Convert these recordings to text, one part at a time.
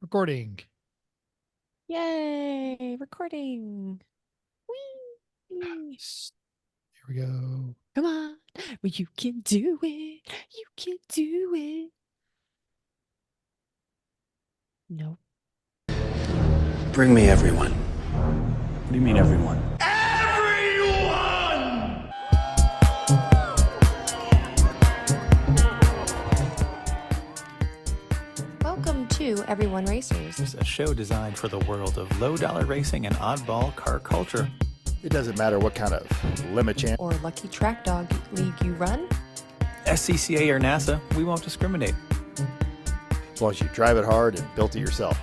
Recording. Yay, recording. Whee! Here we go. Come on. Well, you can do it. You can do it. No. Bring me everyone. What do you mean, everyone? Welcome to Everyone Racers. It's a show designed for the world of low-dollar racing and oddball car culture. It doesn't matter what kind of limit champ Or lucky track dog league you run. SCCA or NASA, we won't discriminate. as long as you drive it hard and built it yourself.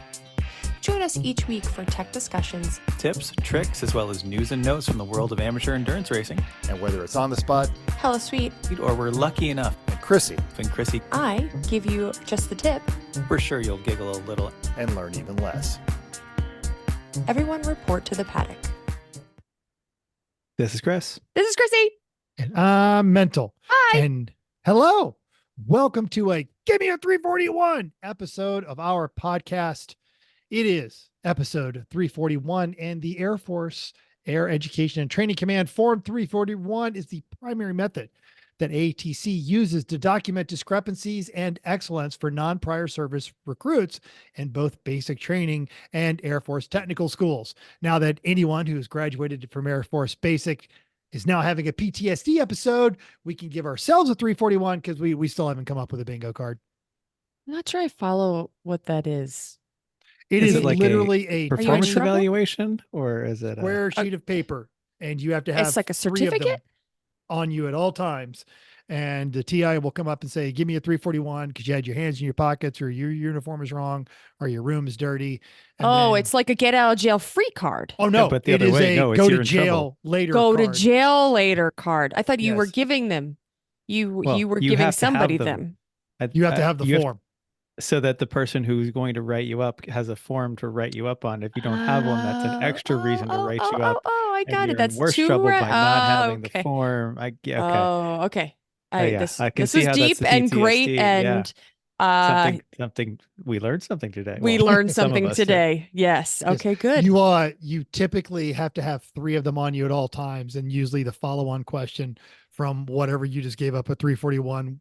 Join us each week for tech discussions, Tips, tricks, as well as news and notes from the world of amateur endurance racing. And whether it's on the spot, hella sweet. Or we're lucky enough, and Chrissy, and Chrissy, I give you just the tip. we're sure you'll giggle a little. and learn even less. Everyone report to the paddock. This is Chris. This is Chrissy. And I'm mental. Hi. And hello. Welcome to a Gimme a 341 episode of our podcast. It is episode 341, and the Air Force Air Education and Training Command Form 341 is the primary method that AETC uses to document discrepancies and excellence for non-prior service recruits in both basic training and Air Force technical schools. Now that anyone who's graduated from Air Force Basic is now having a PTSD episode, we can give ourselves a 341 because we still haven't come up with a bingo card. I'm not sure I follow what that is. It Is is it like literally a Performance trouble? evaluation, or is it square sheet of paper, and you have to have It's like a three of them certificate? on you at all times. And the TI will come up and say, give me a 341 because you had your hands in your pockets, or your uniform is wrong, or your room is dirty. And Oh, then- it's like a get out of jail free card. oh no, but the it other is way, a no, it's go you're to in jail trouble. later. Go to card. jail later card. I thought you were Yes. giving them. You Well, were you giving have to have somebody them. them. You have to have the form. So that the person who's going to write you up has a form to write you up on. If you don't have one, that's an extra reason to write you up. Oh, I And got you're it. That's in worse too trouble by right. not having Okay. the form. Okay. Oh, okay. Yeah, This, I can this see was how that's deep the and great, PTSD, yeah. and something we learned something today. we Well, learned some of something us did. today. Yes. Yes. Okay, good. You typically have to have three of them on you at all times, and usually the follow-on question from whatever you just gave up a 341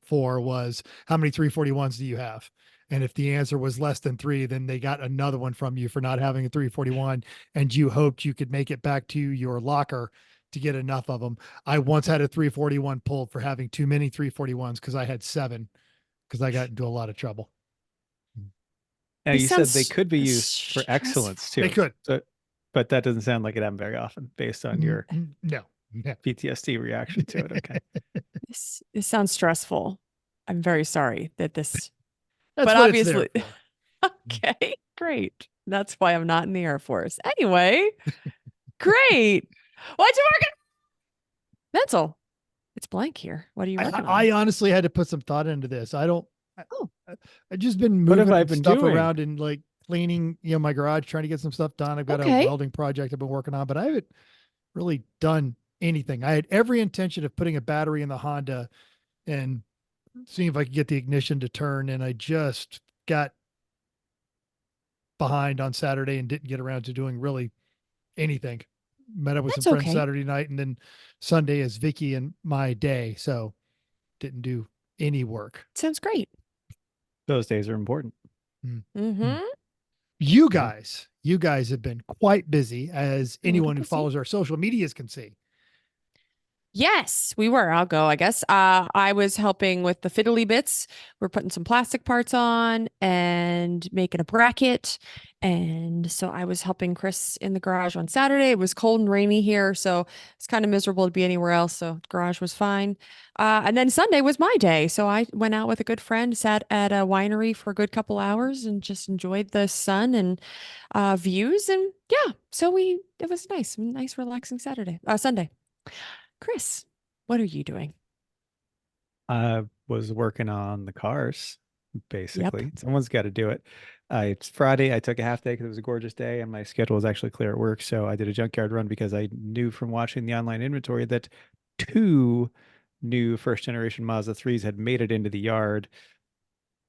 for was, how many 341s do you have? And if the answer was less than three, then they got another one from you for not having a 341, and you hoped you could make it back to your locker to get enough of them. I once had a 341 pulled for having too many 341s because I had 7, because I got into a lot of trouble. Now, This you said they sounds could be used for stressful. excellence too. They could. So, but that doesn't sound like it happened very often based on your No. PTSD reaction to it. Okay. This sounds stressful. I'm very sorry that this. That's But what it's there obviously- for. Okay, great. That's why I'm not in the Air Force. Anyway, great. What you working? Mental. It's blank here. What are you working on? I honestly had to put some thought into this. Oh. I've just been What have moving I been stuff doing? around and like cleaning, my garage, trying to get some stuff done. I've got Okay. a welding project I've been working on, but I haven't really done anything. I had every intention of putting a battery in the Honda and seeing if I could get the ignition to turn. And I just got behind on Saturday and didn't get around to doing really anything. Met up with That's some friends okay. Saturday night, and then Sunday is Vicky and my day. So didn't do any work. Sounds great. Those days are important. Mm-hmm. You guys have been quite busy, as anyone who busy. follows our social medias can see. Yes, we were. I'll go, I guess. I was helping with the fiddly bits. We're putting some plastic parts on and making a bracket. And so I was helping Chris in the garage on Saturday. It was cold and rainy here, so it's kind of miserable to be anywhere else. So the garage was fine. And then Sunday was my day. So I went out with a good friend, sat at a winery for a good couple hours and just enjoyed the sun and views. And yeah, so it was nice, relaxing Sunday. Chris, what are you doing? I was working on the cars, basically. Someone's got to do it. It's Friday. I took a half day because it was a gorgeous day and my schedule was actually clear at work. So I did a junkyard run because I knew from watching the online inventory that 2 new first generation Mazda 3s had made it into the yard.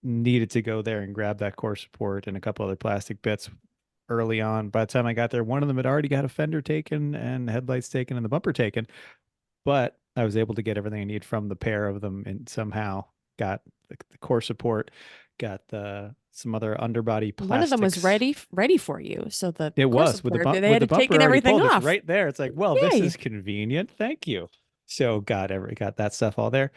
needed to go there and grab that core support and a couple other plastic bits early on. By the time I got there, one of them had already got a fender taken and headlights taken and the bumper taken, but I was able to get everything I need from the pair of them and somehow got the core support, got some other underbody plastics. One of them was ready for you. So it core was with the support, bumper. they had taken everything pulled, off. it's right there. It's like, well, this Yay. is convenient. Thank you. So got that stuff all there.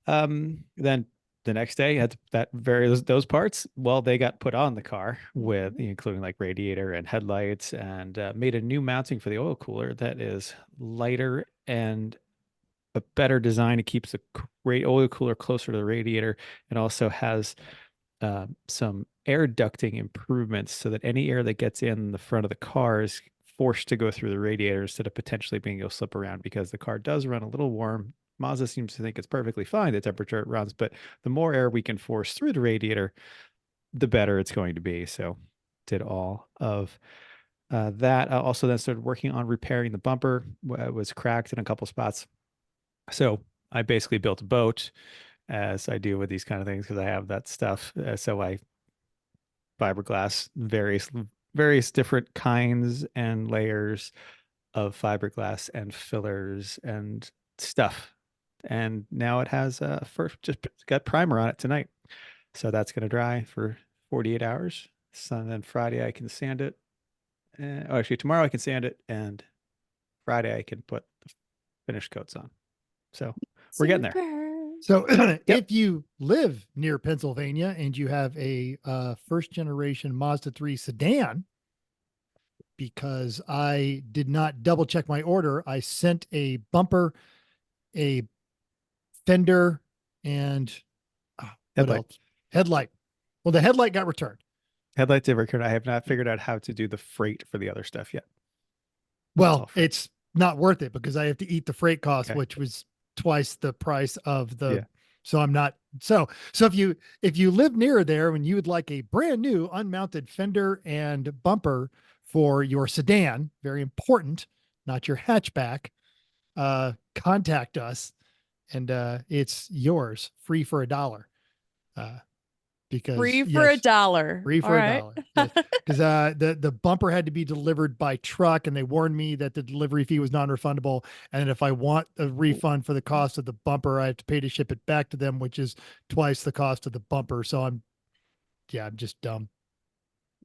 Then the next day had those parts. Well, they got put on the car with including like radiator and headlights, and made a new mounting for the oil cooler that is lighter and a better design. It keeps the oil cooler closer to the radiator. It also has some air ducting improvements so that any air that gets in the front of the car is forced to go through the radiator instead of potentially being able to slip around, because the car does run a little warm. Mazda seems to think it's perfectly fine, the temperature it runs, but the more air we can force through the radiator, the better it's going to be. So did all of that. I also then started working on repairing the bumper. It was cracked in a couple spots. So I basically built a boat, as I do with these kind of things, because I have that stuff. So I fiberglass various different kinds and layers of fiberglass and fillers and stuff. And now it has just got primer on it tonight. So that's going to dry for 48 hours. So then Friday I can sand it. Actually, tomorrow I can sand it, and Friday I can put the finished coats on. So we're getting there. So if you live near Pennsylvania and you have a first generation Mazda 3 sedan, because I did not double check my order, I sent a bumper, a fender, and headlight. Well, the headlight got returned. Headlights have returned. I have not figured out how to do the freight for the other stuff yet. Well, it's not worth it because I have to eat the freight cost, Okay. which was twice the price of the. Yeah. So I'm not. So if you live near there and you would like a brand new unmounted fender and bumper for your sedan, very important, not your hatchback, contact us, and it's yours, free for $1. Because free for $1. Free for $1. Because the bumper had to be delivered by truck, and they warned me that the delivery fee was non-refundable. And if I want a refund for the cost of the bumper, I have to pay to ship it back to them, which is twice the cost of the bumper. So I'm just dumb.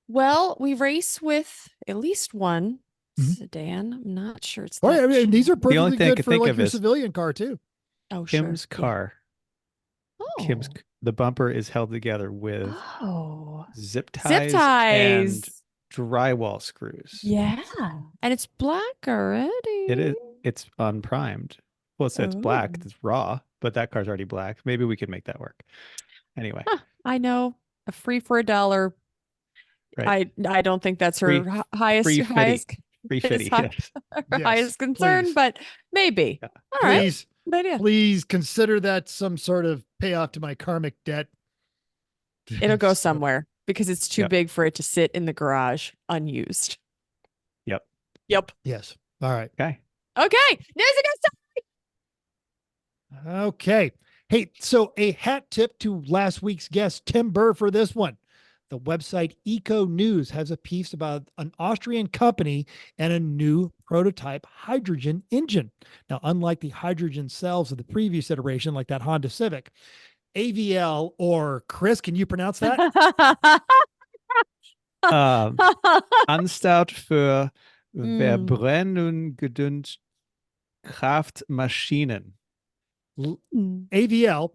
Well, we race with at least one sedan. I'm not sure it's. I mean, these are perfectly the only thing I good can for think like of your is civilian car too. Oh, Kim's car. Yeah. Oh. The bumper is held together with zip ties and drywall screws. Yeah. And it's black already. It is. It's unprimed. Well, it's black. It's raw, but that car's already black. Maybe we could make that work. Anyway. I know. A free for $1. Right. I don't think that's her highest concern, please. But maybe. Yeah. All please, right. Please consider that some sort of payoff to my karmic debt. It'll go somewhere because it's too big for it to sit in the garage unused. Yep. Yes. All right. Okay. There's a Okay. Hey, so a hat tip to last week's guest, Tim Burr, for this one. The website Eco News has a piece about an Austrian company and a new prototype hydrogen engine. Now, unlike the hydrogen cells of the previous iteration, like that Honda Civic, AVL, or Chris, can you pronounce that? Anstalt für Verbrennung gedünnt Kraftmaschinen. AVL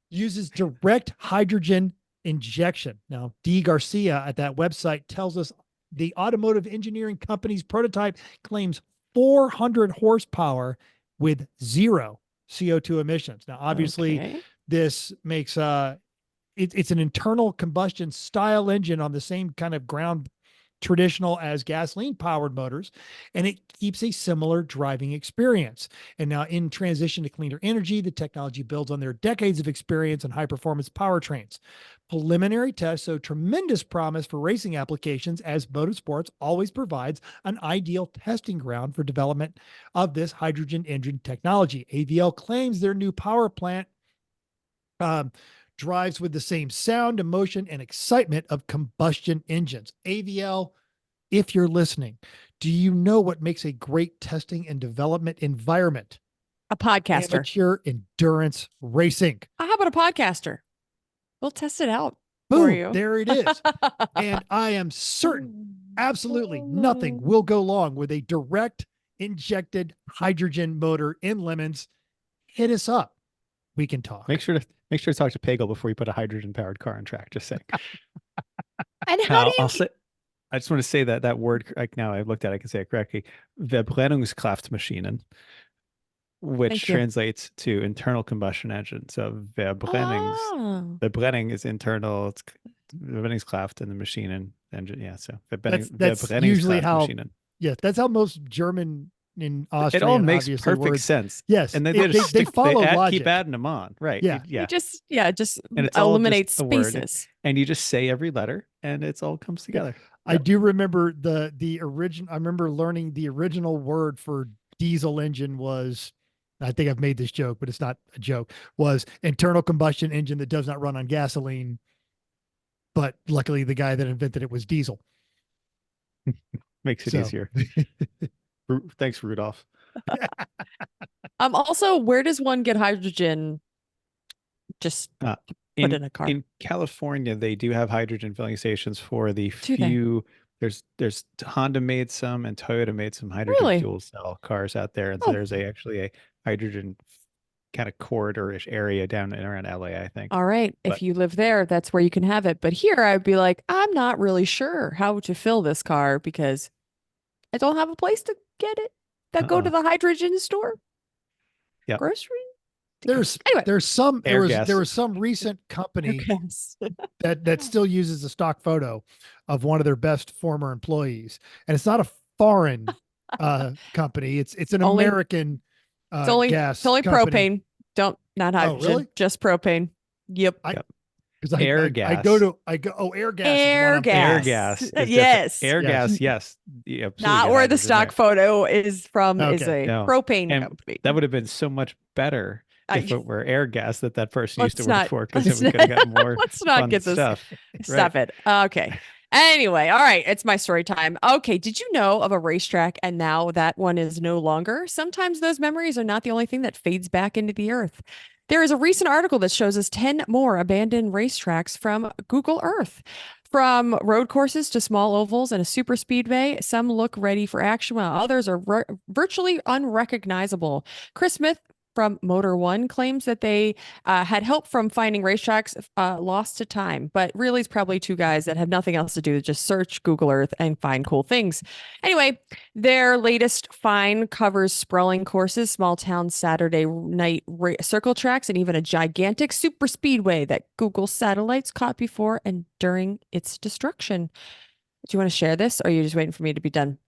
uses direct hydrogen injection. Now, D. Garcia at that website tells us the automotive engineering company's prototype claims 400 horsepower with 0 CO2 emissions. Now, obviously, this makes it's an internal combustion style engine on the same kind of ground traditional as gasoline powered motors, and it keeps a similar driving experience. And now in transition to cleaner energy, the technology builds on their decades of experience in high performance powertrains. Preliminary tests show tremendous promise for racing applications, as motorsports always provides an ideal testing ground for development of this hydrogen engine technology. AVL claims their new power plant drives with the same sound, emotion, and excitement of combustion engines. AVL, if you're listening, do you know what makes a great testing and development environment? A podcaster. Amateur endurance racing. How about a podcaster? We'll test it out for Boom, you. there it is. And I am certain absolutely nothing will go wrong with a direct injected hydrogen motor in Lemons. Hit us up. We can talk. Make sure to talk to Pagel before you put a hydrogen powered car on track. Just saying. And how do you I just want to say that word, like now I've looked at it, I can say it correctly. Verbrennungskraftmaschinen, which Thank you. translates to internal combustion engine. So Verbrenning is internal, it's Verbrennungskraft and the machine and engine. Yeah. So That's usually how, Verbrennungskraftmaschinen. yeah, that's how most German in Austria. It all makes obviously perfect words. sense. Yes. And then they follow logic. keep adding them on. Right. Yeah. Yeah. just And it's all eliminate just a word. spaces. And you just say every letter and it's all comes together. I do remember the original. I remember learning the original word for diesel engine was, I think I've made this joke, but it's not a joke, was internal combustion engine that does not run on gasoline. But luckily the guy that invented it was diesel. Makes it easier. Thanks, Rudolph. Also, where does one get hydrogen? Just put in a car. In California, they do have hydrogen filling stations for the Do they? few. There's Honda made some and Toyota made some hydrogen Really? fuel cell cars out there, and so Oh. there's actually a hydrogen kind of corridor-ish area down and around LA, I think. All right. But- If you live there, that's where you can have it. But here I'd be like, I'm not really sure how to fill this car because I don't have a place to get it. That go to the hydrogen store. Yep. Grocery. There was some recent company Yes. that still uses a stock photo of one of their best former employees, and it's not a foreign company. It's an Only- American It's only gas. it's only company. propane. Not hydrogen. really? Just propane. Yep. Because Air I gas. go air gas. Air is what I'm Air gas. gas. is Yes. different. Air Yes. gas. Yes. You absolutely Not get where the hydrogen stock there. photo is from is Okay. a No. propane And company. That would have been so much better if it were air gas that person used to Let's work not- for, because then we could have gotten more Let's not fun get this. stuff. Stop it. Okay. Anyway, all right. It's my story time. Okay. Did you know of a racetrack and now that one is no longer? Sometimes those memories are not the only thing that fades back into the earth. There is a recent article that shows us 10 more abandoned racetracks from Google Earth. From road courses to small ovals and a super speedway, some look ready for action while others are virtually unrecognizable. Chris Smith from Motor One claims that they had help from finding racetracks lost to time, but really it's probably two guys that have nothing else to do, just search Google Earth and find cool things. Anyway, their latest find covers sprawling courses, small town Saturday night circle tracks, and even a gigantic super speedway that Google satellites caught before and during its destruction. Do you want to share this, or are you just waiting for me to be done?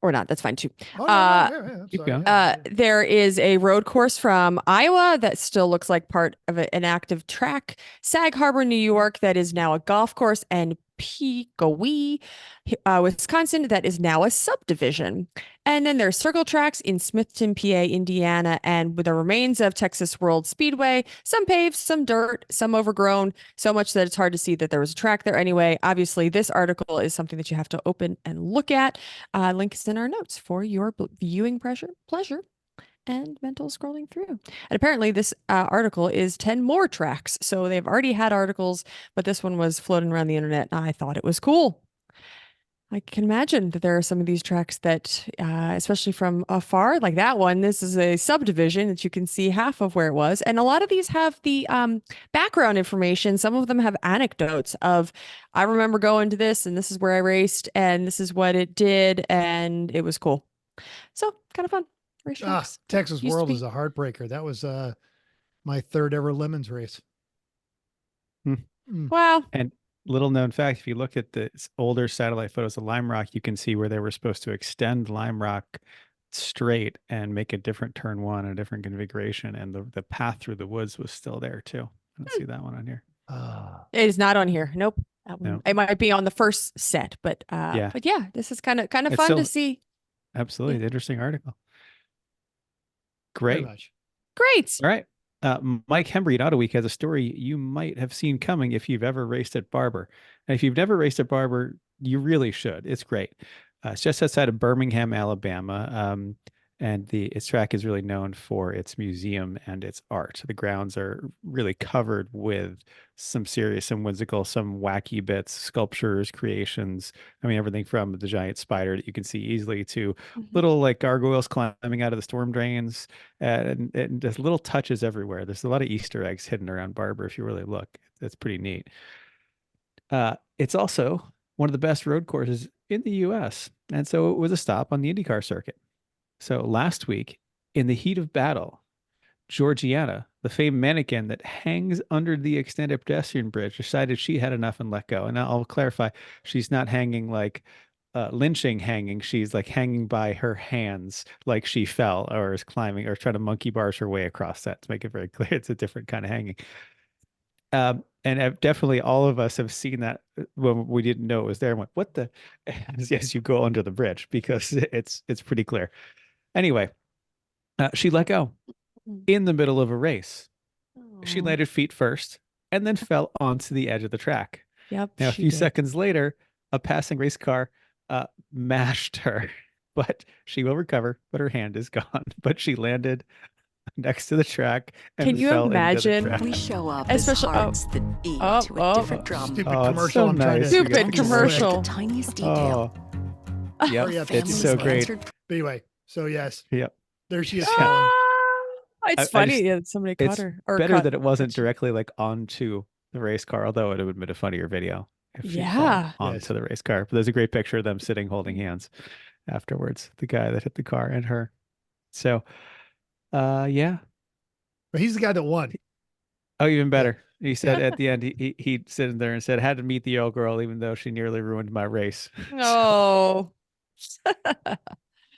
Or not, that's fine too. Oh, no, keep sorry. going. There is a road course from Iowa that still looks like part of an active track. Sag Harbor, New York, that is now a golf course, and Pequawee, Wisconsin, that is now a subdivision. And then there's circle tracks in Smithton, PA, Indiana, and with the remains of Texas World Speedway, some paved, some dirt, some overgrown, so much that it's hard to see that there was a track there anyway. Obviously, this article is something that you have to open and look at. Link is in our notes for your viewing pleasure and mental scrolling through. And apparently this article is 10 more tracks. So they've already had articles, but this one was floating around the internet and I thought it was cool. I can imagine that there are some of these tracks that, especially from afar, like that one, this is a subdivision that you can see half of where it was. And a lot of these have the background information. Some of them have anecdotes of, I remember going to this and this is where I raced and this is what it did. And it was cool. So kind of fun. Racetracks. Texas Used to World be- is a heartbreaker. That was my third ever Lemons race. Wow. And little known fact, if you look at the older satellite photos of Lime Rock, you can see where they were supposed to extend Lime Rock straight and make a different turn one, a different configuration. And the path through the woods was still there too. I don't see that one on here. It is not on here. Nope. That one, No. It might be on the first set, but Yeah. This is kind of It's fun to still- see. Absolutely. Interesting article. Very Great. much. Great. All right. Mike Hembry at Auto Week has a story you might have seen coming if you've ever raced at Barber. And if you've never raced at Barber, you really should. It's great. It's just outside of Birmingham, Alabama. And its track is really known for its museum and its art. The grounds are really covered with some serious, some whimsical, some wacky bits, sculptures, creations. I mean, everything from the giant spider that you can see easily to little like gargoyles climbing out of the storm drains and just little touches everywhere. There's a lot of Easter eggs hidden around Barber if you really look. That's pretty neat. It's also one of the best road courses in the US. And so it was a stop on the IndyCar circuit. So last week, in the heat of battle, Georgianna, the famed mannequin that hangs under the extended pedestrian bridge, decided she had enough and let go. And I'll clarify, she's not hanging like lynching hanging. She's like hanging by her hands like she fell or is climbing or trying to monkey bars her way across that, to make it very clear. It's a different kind of hanging. And definitely all of us have seen that when we didn't know it was there and went, what the, as you go under the bridge, because it's pretty clear. Anyway, she let go in the middle of a race. She landed feet first and then fell onto the edge of the track. Yep. Now, a she few did. seconds later, a passing race car mashed her, but she will recover, but her hand is gone. But she landed next to the track and Can you fell into the imagine? track. We show up as Especially- hearts that beat oh, to a oh, different oh. drum. Stupid Oh, it's commercial. so I'm trying to nice. Stupid figure out. commercial. The tiniest detail. Oh, yep, Hurry up, it's Families so great. answered But anyway, so yes, Yep. there she is Yeah. falling. It's I funny just- that somebody caught It's her. Or better caught- that it wasn't she- directly like onto the race car, although it would have been a funnier video if she Yeah. fell onto Yes. the race car. But there's a great picture of them sitting holding hands afterwards, the guy that hit the car and her. So yeah. But he's the guy that won. Oh, even better. He said at the end, he sitting there and said, had to meet the old girl, even though she nearly ruined my race. Oh.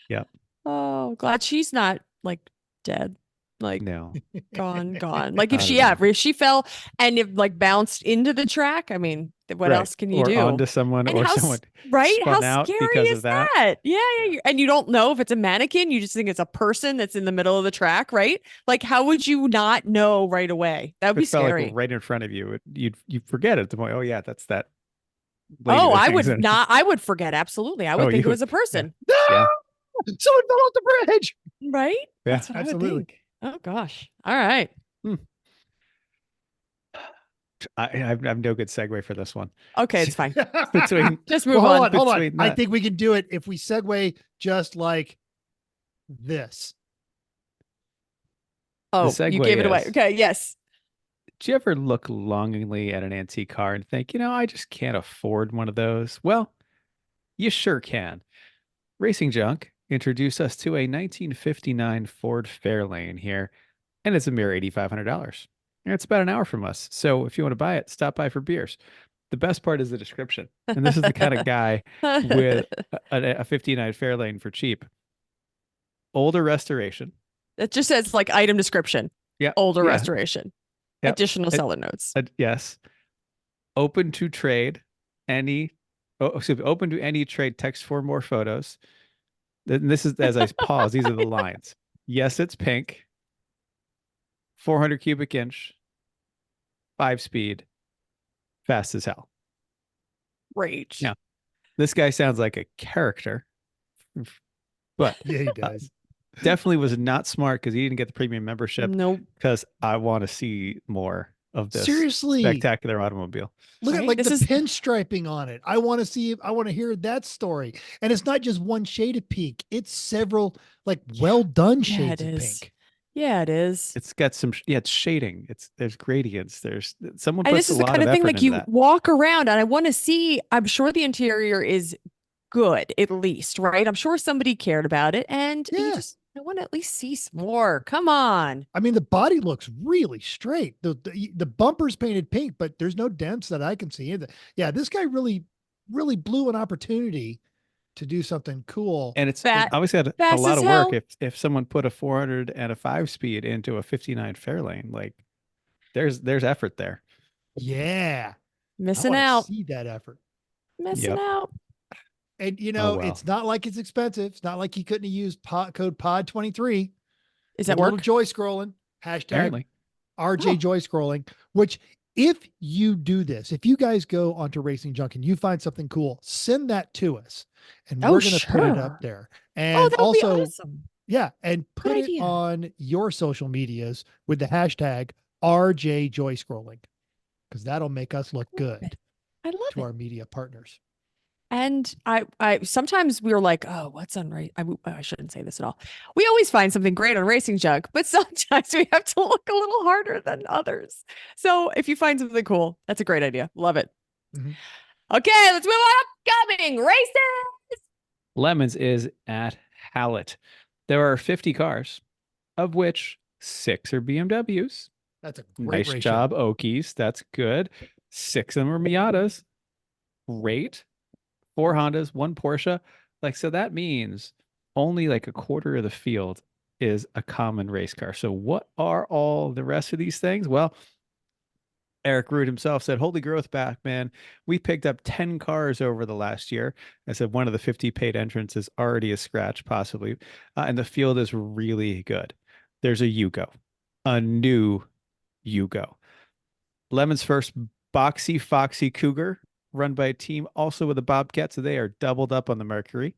Yep. Oh, glad she's not like dead. Like No. gone. Like if I she, don't know. if she fell and if like bounced into the track, I mean, what Right. else can you or do? onto someone And or how, someone right? How spun out scary because is of that. Yeah. And you don't know if it's a mannequin. You just think it's a person that's in the middle of the track, right? Like, how would you not know right away? That would be It felt scary. like right in front of you. You'd forget at the point. Oh yeah, that's that. lady Oh, that I hangs would in- not. I would forget. Absolutely. I would Oh, think you it was a person, No! Yeah. Someone fell off the bridge. right? Yeah, That's what I would absolutely. think. Oh gosh. All right. I have no good segue for this one. Okay, it's fine. Between Just move Well, on. hold on. Between I that- think we can do it if we segue just like this. Oh, you segue gave it away. is- Okay. Yes. Do you ever look longingly at an antique car and think, I just can't afford one of those? Well, you sure can. Racing Junk introduced us to a 1959 Ford Fairlane here, and it's a mere $8,500. And it's about an hour from us. So if you want to buy it, stop by for beers. The best part is the description. And this is the kind of guy with a 59 Fairlane for cheap. Older restoration. It just says like item description. Yeah. Older yeah. restoration. Yep. Additional It- seller notes. Yes. Open to trade open to any trade, text for more photos. Then this is, as I pause, these are the lines. Yes, it's pink. 400 cubic inch. 5-speed. Fast as hell. Great. Yeah. This guy sounds like a character. But Yeah, he does. definitely was not smart because he didn't get the premium membership Nope. because I want to see more of this Seriously, spectacular automobile. look at Right? like This the is- pinstriping on it. I want to see. I want to hear that story. And it's not just one shade of pink. It's several like well done Yeah, shades it of is. pink. Yeah, it is. It's got some, it's shading. There's gradients. There's someone And puts this is a the lot kind of of thing effort like into you that. walk around and I want to see, I'm sure the interior is good at least, right? I'm sure somebody cared about it and Yeah. I want to at least see some more. Come on. I mean, the body looks really straight. The bumper's painted pink, but there's no dents that I can see. Yeah, this guy really blew an opportunity to do something cool. And it's Fat- obviously had a fast lot as of hell. work if someone put a 400 and a 5-speed into a 59 Fairlane. Like there's effort there. Yeah, I Missing wanna out. see that effort. Missing Yep. out. And well. it's not like it's expensive. It's not like he couldn't have used code pod 23. Is that Little work? joy scrolling. Hashtag Apparently. RJ Oh. Joy Scrolling, which if you do this, if you guys go onto Racing Junk and you find something cool, send that to us and Oh, we're going to put it up sure. there. Oh, And that'll be also, awesome. yeah, and Good put it idea. on your social medias with the hashtag RJ Joy Scrolling, because that'll make us look good I love to it. our media partners. And I sometimes we were like, oh, what's on race? I shouldn't say this at all. We always find something great on Racing Junk, but sometimes we have to look a little harder than others. So if you find something cool, that's a great idea. Love it. Mhm. Okay, let's move on. Upcoming races. Lemons is at Hallett. There are 50 cars, of which 6 are BMWs. That's a great Nice ratio. job, Okies. That's good. 6 of them are Miatas. Great. 4 Hondas, 1 Porsche. Like, so that means only like a quarter of the field is a common race car. So what are all the rest of these things? Well, Eric Root himself said, holy growth back, man. We picked up 10 cars over the last year. I said one of the 50 paid entrants is already a scratch, possibly. And the field is really good. There's a Yugo, a new Yugo. Lemon's first boxy foxy Cougar, run by a team also with a Bobcat. So they are doubled up on the Mercury.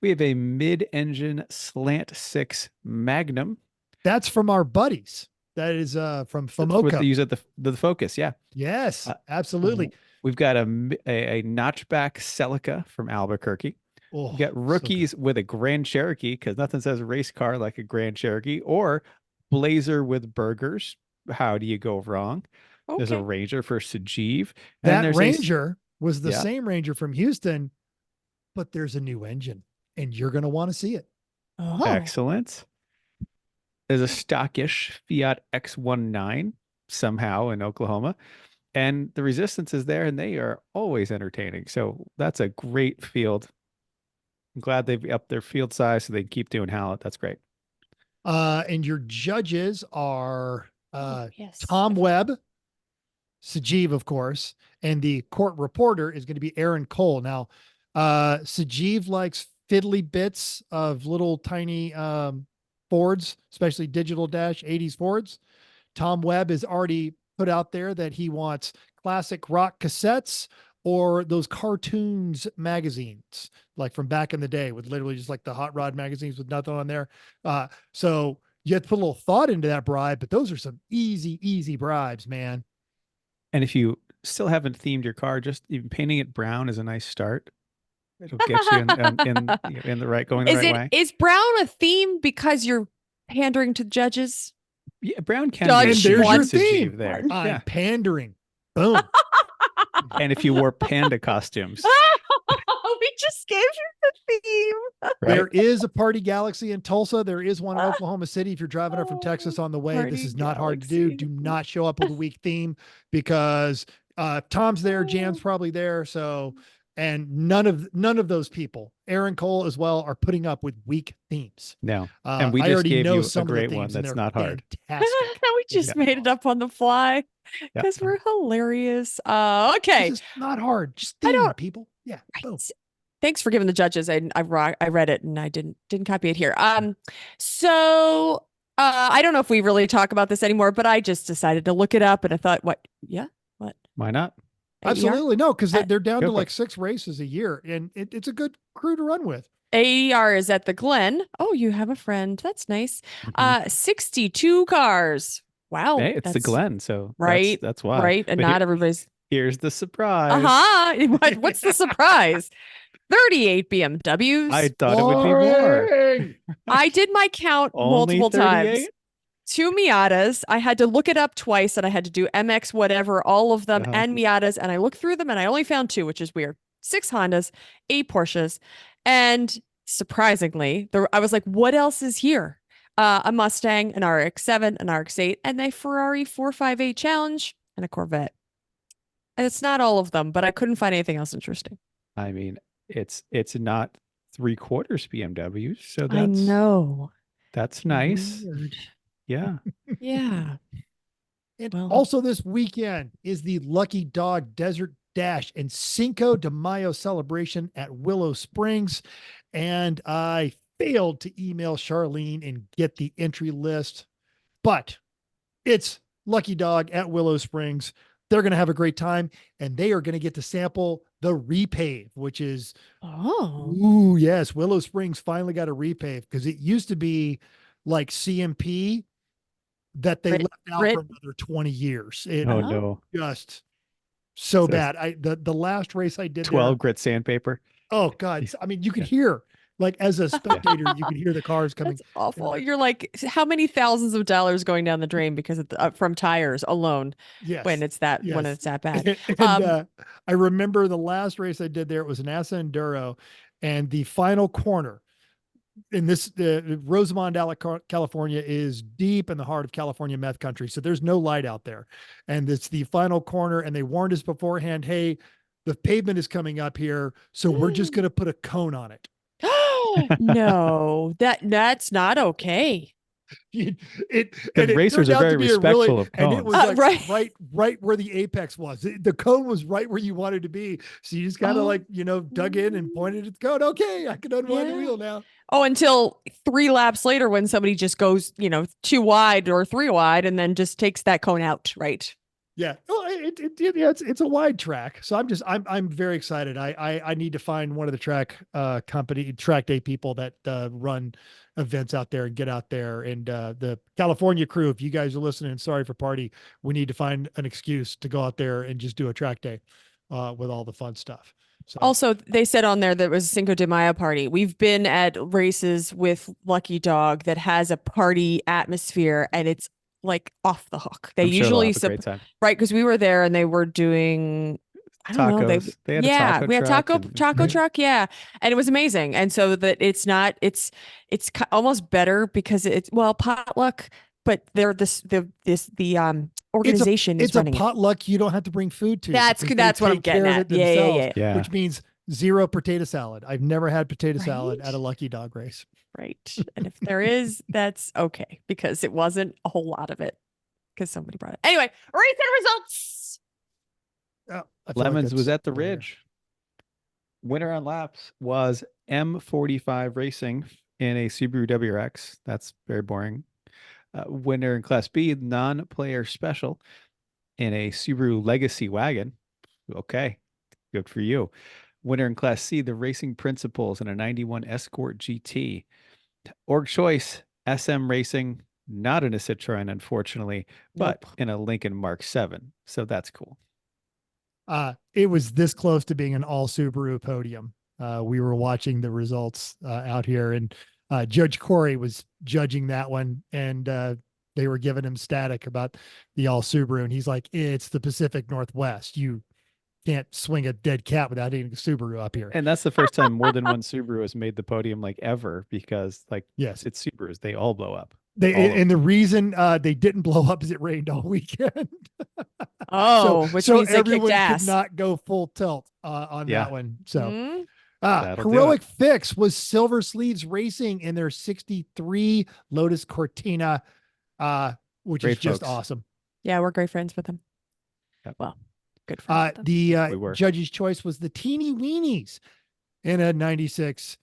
We have a mid-engine slant 6 Magnum. That's from our buddies. That is from That's what FOMOCO. they use at the Focus. Yeah. Yes, absolutely. We've got a notchback Celica from Albuquerque. Oh, We've got so rookies with a Grand Cherokee, because nothing says race car like a Grand Cherokee, or Blazer with burgers. How do you go wrong? There's a Okay. Ranger for Sajeev. And that there's Ranger was the Yeah. same Ranger from Houston, but there's a new engine, and you're going to want to see it. Oh, Excellent. There's a stockish Fiat X19 somehow in Oklahoma. And the Resistance is there, and they are always entertaining. So that's a great field. I'm glad they've upped their field size so they can keep doing Hallett. That's great. And your judges are yes. Tom Webb, Sajeev, of course, and the court reporter is going to be Aaron Cole. Now, Sajeev likes fiddly bits of little tiny Fords, especially digital dash 80s Fords. Tom Webb has already put out there that he wants classic rock cassettes or those cartoons magazines, like from back in the day with literally just like the hot rod magazines with nothing on there. So you have to put a little thought into that bribe, but those are some easy bribes, man. And if you still haven't themed your car, just even painting it brown is a nice start. It'll get you in the right, going the Is right it way. is brown a theme because you're pandering to judges? Yeah, brown can Judge be a And there's your Sajeev theme. there. I'm Yeah. pandering. Boom. And if you wore panda costumes, We just gave you the theme. right? There is a Party Galaxy in Tulsa. There is one in Oklahoma City. If you're driving up from Texas on the way, this Party is not hard to do. Galaxy. Do not show up with a weak theme, because Tom's there, Jan's probably there. So, and none of those people, Aaron Cole as well, are putting up with weak themes. No. And we I just already gave know you a some of the great one themes, and that's they're not hard. fantastic. We just made it up on the fly Yep. because we're hilarious. Okay. This is not hard. Just I theme, don't- people. Yeah. Boom. Right. Thanks for giving the judges. I read it and I didn't copy it here. So I don't know if we really talk about this anymore, but I just decided to look it up and I thought, what? Yeah, what? Why not? AER? Absolutely. No, because they're down Go to for like it. 6 races a year, and it's a good crew to run with. AER is at the Glen. Oh, you have a friend. That's nice. 62 cars. Wow. Hey, it's the that's Glen, so right, that's why. right. And But not everybody's. here's the surprise. What's the surprise? 38 BMWs. I thought it would be more. Boring. I did my count Only multiple times. 38? 2 Miatas. I had to look it up twice and I had to do MX whatever, all of them, Uh-huh. and Miatas. And I looked through them and I only found 2, which is weird. 6 Hondas, 8 Porsches. And surprisingly, I was like, what else is here? A Mustang, an RX-7, an RX-8, and a Ferrari 458 Challenge, and a Corvette. And it's not all of them, but I couldn't find anything else interesting. I mean, it's not 3/4 BMWs, so I know. that's nice. Weird. Yeah. Yeah. And Well- also this weekend is the Lucky Dog Desert Dash and Cinco de Mayo celebration at Willow Springs. And I failed to email Charlene and get the entry list, but it's Lucky Dog at Willow Springs. They're going to have a great time, and they are going to get to sample the repave, which is, Oh, ooh, yes, Willow Springs finally got a repave because it used to be like CMP that they Grit- left out grit. for another 20 years. It Oh Oh. no. just so So bad. The last race I did 12 there, grit sandpaper. oh God. I mean, you could Yeah. hear, like as a spectator, you could hear the cars coming. that's awful. like- You're like, how many thousands of dollars going down the drain because of from tires alone Yes. when it's that yes. bad? And I remember the last race I did there, it was an Asa Enduro, and the final corner in this, Rosamond, California is deep in the heart of California meth country. So there's no light out there. And it's the final corner. And they warned us beforehand, hey, the pavement is coming up here. So we're just going to put a cone on it. No, that's not okay. And it racers turned are out very to be a respectful of and it cones. was like Right. right where the apex was. The cone was right where you wanted to be. So you just kind of Oh. like, dug in and pointed at the cone. Okay, I can unwind the Yeah. wheel now. Oh, until 3 laps later when somebody just goes, 2 wide or 3 wide and then just takes that cone out, right? Yeah. Oh, it's a wide track. So I'm very excited. I need to find one of the track day people that run events out there and get out there. And the California crew, if you guys are listening, sorry for party, we need to find an excuse to go out there and just do a track day with all the fun stuff. So Also, they said on there that it was a Cinco de Mayo party. We've been at races with Lucky Dog that has a party atmosphere and it's like off the hook. They I'm sure they'll usually have a great time. right, because we were there and they were doing I don't know. They had a yeah, taco we had truck taco and- truck, yeah, and it was amazing. And so that it's almost better because it's potluck, but they're the organization is it's a running it. potluck you don't have to bring food to. That's because that's they what I'm take care getting of at. it Yeah, themselves, Yeah. which means 0 potato salad. I've never had potato salad Right? at a Lucky Dog race. Right. And if there is, that's okay because it wasn't a whole lot of it because somebody brought it. Anyway, recent results. Oh, I feel like Lemons was that's at the over here. Ridge. Winner on laps was M45 Racing in a Subaru WRX. That's very boring. Winner in Class B, non-player special in a Subaru Legacy wagon. Okay, good for you. Winner in Class C, the Racing Principles in a 91 Escort GT. Org Choice, SM Racing, not in a Citroen, unfortunately, but Nope. in a Lincoln Mark 7. So that's cool. It was this close to being an all Subaru podium. We were watching the results out here, and Judge Corey was judging that one, and they were giving him static about the all Subaru, and he's like, "It's the Pacific Northwest. You can't swing a dead cat without hitting a Subaru up here." And that's the first time more than one Subaru has made the podium like ever because Yes, it's Subarus. They all blow up. they all of and the reason they didn't blow up is it rained all weekend. Oh, which means they kicked everyone ass. could not go full tilt on Yeah. that one. So. Mhm. That'll do Heroic Fix was Silver Sleeves Racing in their 63 Lotus Cortina, which Great is just folks. awesome. Yeah, we're great friends with them. Yep. Well, good friends with them. The We were. judge's choice was the Teeny Weenies in a 96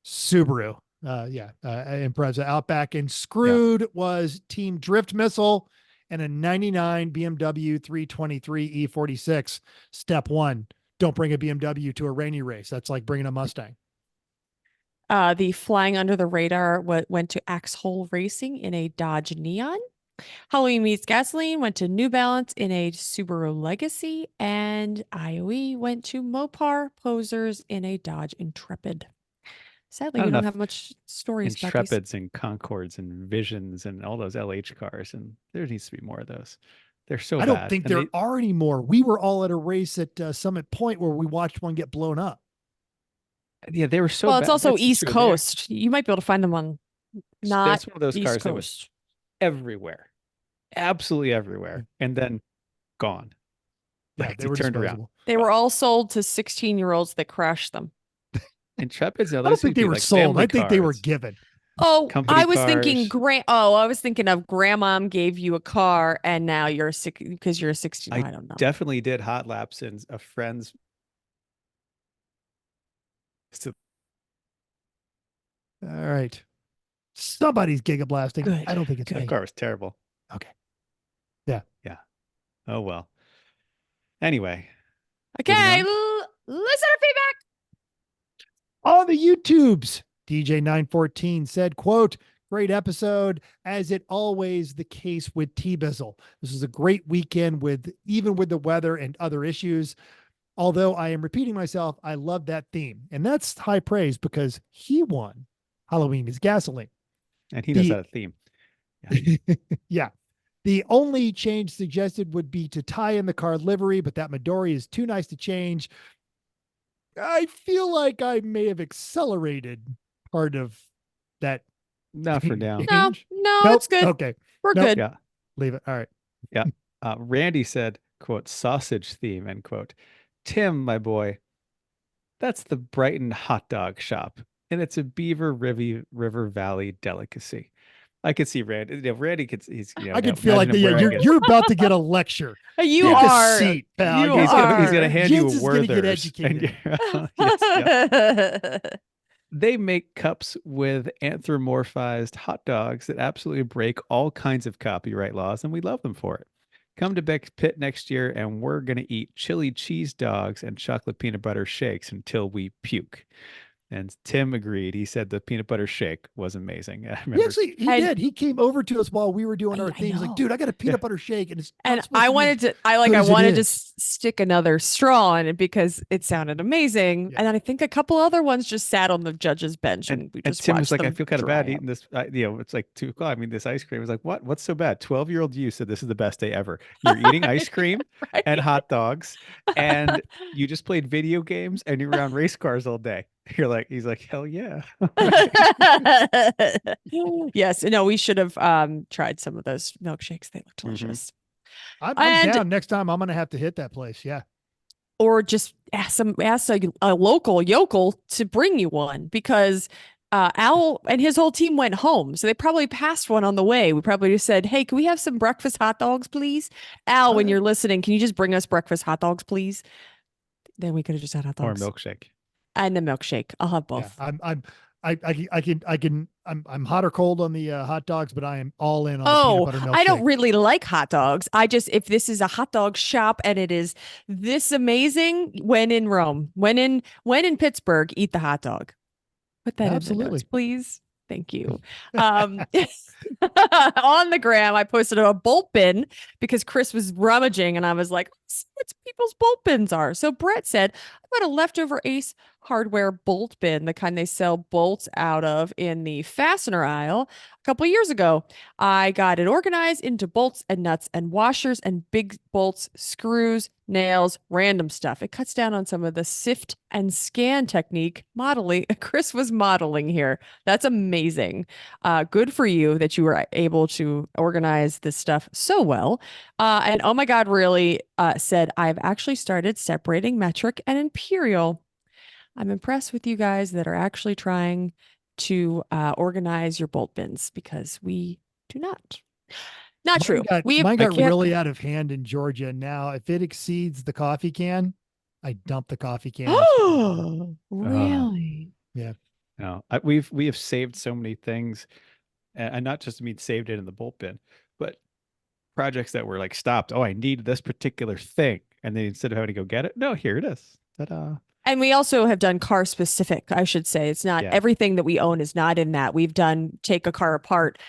Subaru. Impreza Outback, and Screwed was Team Drift Missile and a 99 BMW 323 E46 Step 1. Don't bring a BMW to a rainy race. That's like bringing a Mustang. The Flying Under the Radar went to Axhole Racing in a Dodge Neon. Halloween Meets Gasoline went to New Balance in a Subaru Legacy. And IOE went to Mopar Posers in a Dodge Intrepid. Sadly, Not we don't enough have much stories about these. Intrepids and Concords and Visions and all those LH cars. And there needs to be more of those. They're so I don't bad. think And there are anymore. We were all at a race at Summit Point where we watched one get blown up. Yeah, they were so Well, bad. it's also That's East true. They're- Coast. You might be able to find them on not That's one of those East cars that was Coast. everywhere. Absolutely everywhere. And then gone. Yeah, Like, they he were turned around. They disposable. were all sold to 16-year-olds that crashed them. Intrepids, I don't think they were sold. I think they were given. Oh, Company I was thinking cars. I was thinking of grandmom gave you a car and now you're because you're 16. I don't know. Definitely did hot laps in a friend's. All right. Somebody's gigablasting. Good, I don't think it's That me. car was terrible. Okay. Oh, well. Anyway, Okay, Moving listener feedback. On the YouTubes, DJ914 said, quote, great episode, as it always the case with T-Bizzle. This is a great weekend even with the weather and other issues. Although I am repeating myself, I love that theme. And that's high praise because he won Halloween is Gasoline. and he knows The- how to theme. Yeah. The only change suggested would be to tie in the car livery, but that Midori is too nice to change. I feel like I may have accelerated part of that. Not for now. No, change. no, Nope. it's good. Okay. We're Nope. good. Yeah. Leave it. All right. Randy said, quote, sausage theme, end quote. Tim, my boy, that's the Brighton hot dog shop, and it's a Beaver River Valley delicacy. I could see Randy. Randy could. He's. I could feel like imagine him wearing you're about to get a lecture. You Take are. a seat, pal. you He's gonna are. hand you a Jens is gonna get Werther's. educated. Yes, yeah. They make cups with anthropomorphized hot dogs that absolutely break all kinds of copyright laws, and we love them for it. Come to Beck's Pit next year, and we're gonna eat chili cheese dogs and chocolate peanut butter shakes until we puke. And Tim agreed. He said the peanut butter shake was amazing. I remember. He And- did. He came over to us while we were doing our I thing. He's like, know. dude, I got a peanut butter shake. And it's not And supposed I to be wanted to, good as it wanted to is. stick another straw in it because it sounded amazing. Yeah. And then I think a couple other ones just sat on the judge's bench and we And just Tim watched was like, I them feel kind of dry bad up. eating this. It's like 2 o'clock. I mean, this ice cream. I was like, what? What's so bad? 12-year-old you said this is the best day ever. You're eating ice cream Right? and hot dogs, and you just played video games and you're around race cars all day. He's like, hell yeah. Yes. No, we should have tried some of those milkshakes. They look Mhm. delicious. I'm And- down. Next time I'm going to have to hit that place. Yeah. Or just ask a local yokel to bring you one because Al and his whole team went home. So they probably passed one on the way. We probably just said, hey, can we have some breakfast hot dogs, please? Al, when Okay. you're listening, can you just bring us breakfast hot dogs, please? Then we could have just had hot Or a dogs. milkshake. And the milkshake. I'll have both. I'm hot or cold on the hot dogs, but I am all in on the Oh, peanut butter milkshake. I don't really like hot dogs. If this is a hot dog shop and it is this amazing, when in Rome, when in Pittsburgh, eat the hot dog. Put that in the Absolutely. notes, please. Thank you. On the gram, I posted a bolt bin because Chris was rummaging and I was like, let's see what people's bolt bins are. So Brett said, I've got a leftover Ace Hardware bolt bin, the kind they sell bolts out of in the fastener aisle. A couple of years ago, I got it organized into bolts and nuts and washers and big bolts, screws, nails, random stuff. It cuts down on some of the sift and scan technique modeling Chris was modeling here. That's amazing. Good for you that you were able to organize this stuff so well. And oh my God, really said, I've actually started separating metric and imperial. I'm impressed with you guys that are actually trying to organize your bolt bins because we do not. Not true. Mine got really out of hand in Georgia. Now, if it exceeds the coffee can, I dump the coffee can. Oh, really? No, we have saved so many things, and not just saved it in the bolt bin, but projects that were like stopped. Oh, I need this particular thing, and then instead of having to go get it, no, here it is. Ta-da! And we also have done car specific, I should say. It's not everything that we own is not in that. We've done take a car apart.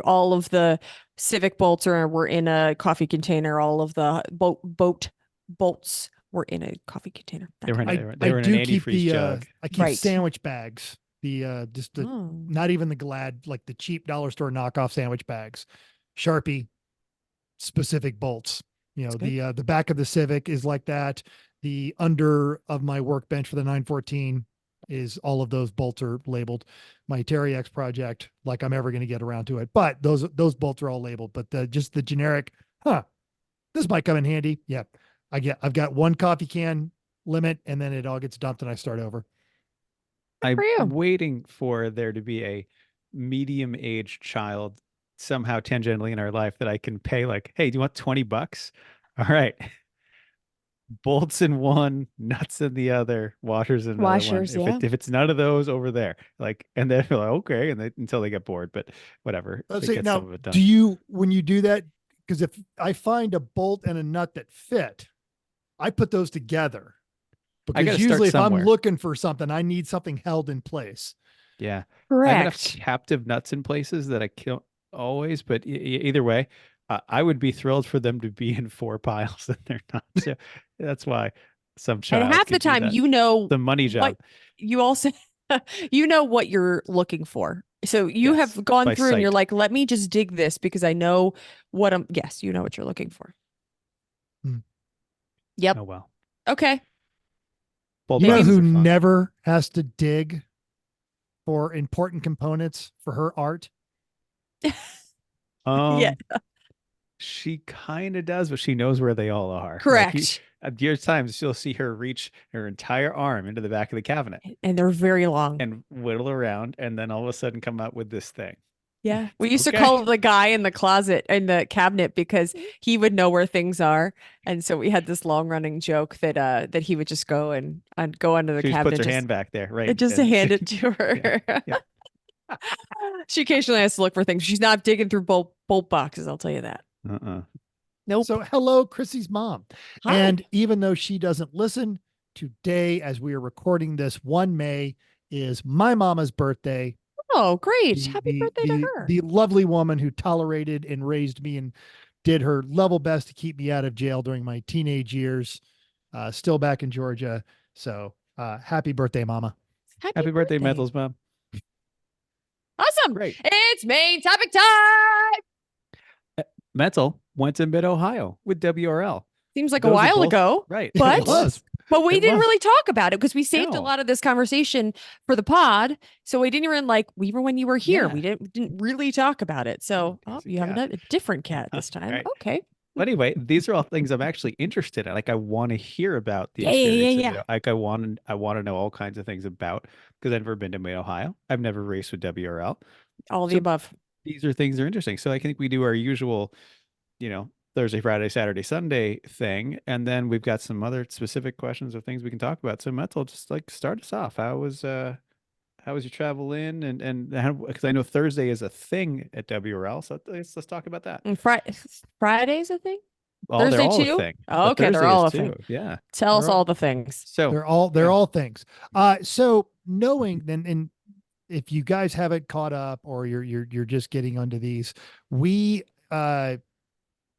All of the Civic bolts were in a coffee container. All of the boat bolts were in a coffee container. They were in, I they were in do an keep antifreeze jug. I keep Right. sandwich bags. Not even the Glad, like the cheap dollar store knockoff sandwich bags. Sharpie specific bolts. That's good. The back of the Civic is like that. The under of my workbench for the 914 is all of those bolts are labeled. My Terry X project, like I'm ever going to get around to it, but those bolts are all labeled. But just the generic, this might come in handy. Yeah, I've got one coffee can limit, and then it all gets dumped, and I start over. I'm for you. waiting for there to be a medium-aged child somehow tangentially in our life that I can pay like, hey, do you want $20? All right. Bolts in one, nuts in the other, washers in another Washers, one. If it's none of those over there, like, and then they're like, okay, and until they get bored, but whatever. Let's it see. gets Now, some of it done. when you do that, because if I find a bolt and a nut that fit, I put those together. I Because gotta start usually if somewhere. I'm looking for something, I need something held in place. Yeah. I have enough Correct. captive nuts in places that I can't always, but either way, I would be thrilled for them to be in 4 piles and they're not. So that's why some And child half the could do time, that. you know The money what job. you also you know what you're looking for. So you Yes, have gone by through and you're sight. like, let me just dig this because I know what I'm. Yes, you know what you're looking for. Hmm. Yep. Oh, well. Okay. Bolt You know Maybe- boxes who are fun. never has to dig for important components for her art? Yeah. She kind of does, but she knows where they all are. Correct. At your times, you'll see her reach her entire arm into the back of the cabinet And they're very long. and whittle around, and then all of a sudden come out with this thing. Yeah. We used Okay. to call the guy in the closet in the cabinet because he would know where things are. And so we had this long running joke that he would just go and go under the She just cabinet. puts her just, hand back there, right? just to and hand it to her. yeah. She occasionally has to look for things. She's not digging through bolt boxes, I'll tell you that. Nope. So hello, Chrissy's mom. Hi. And even though she doesn't listen, today, as we are recording this, 1 May is my mama's birthday. Oh, great. Happy birthday to her. The lovely woman who tolerated and raised me and did her level best to keep me out of jail during my teenage years. Still back in Georgia. So happy birthday, mama. Happy birthday, Metals Mom. Awesome. Great. It's main topic time. Metal went to Mid Ohio with WRL. Seems like Those a are while both- ago. Right. But- It was. But we It didn't was. really talk about it because we saved a No. lot of this conversation for the pod. So we didn't even we were when you were here. Yeah. We didn't really talk about it. So Crazy you have cat. a different cat this time. Right. Okay. But anyway, these are all things I'm actually interested in. Like I want to hear about the Yeah. experience. of it. Like I want to know all kinds of things about because I've never been to Mid Ohio. I've never raced with WRL. All of the So- above. These are things that are interesting. So I think we do our usual, Thursday, Friday, Saturday, Sunday thing, and then we've got some other specific questions of things we can talk about. So Metal, just like start us off. How was your travel in and because I know Thursday is a thing at WRL, so let's talk about that. And Friday's a thing? Oh, they're Thursday all a too? thing. Oh, But okay, they're Thursday all is a thing. too. Yeah. Tell us They're all- all the things. So They're all things. So knowing then, and if you guys haven't caught up or you're just getting onto these, we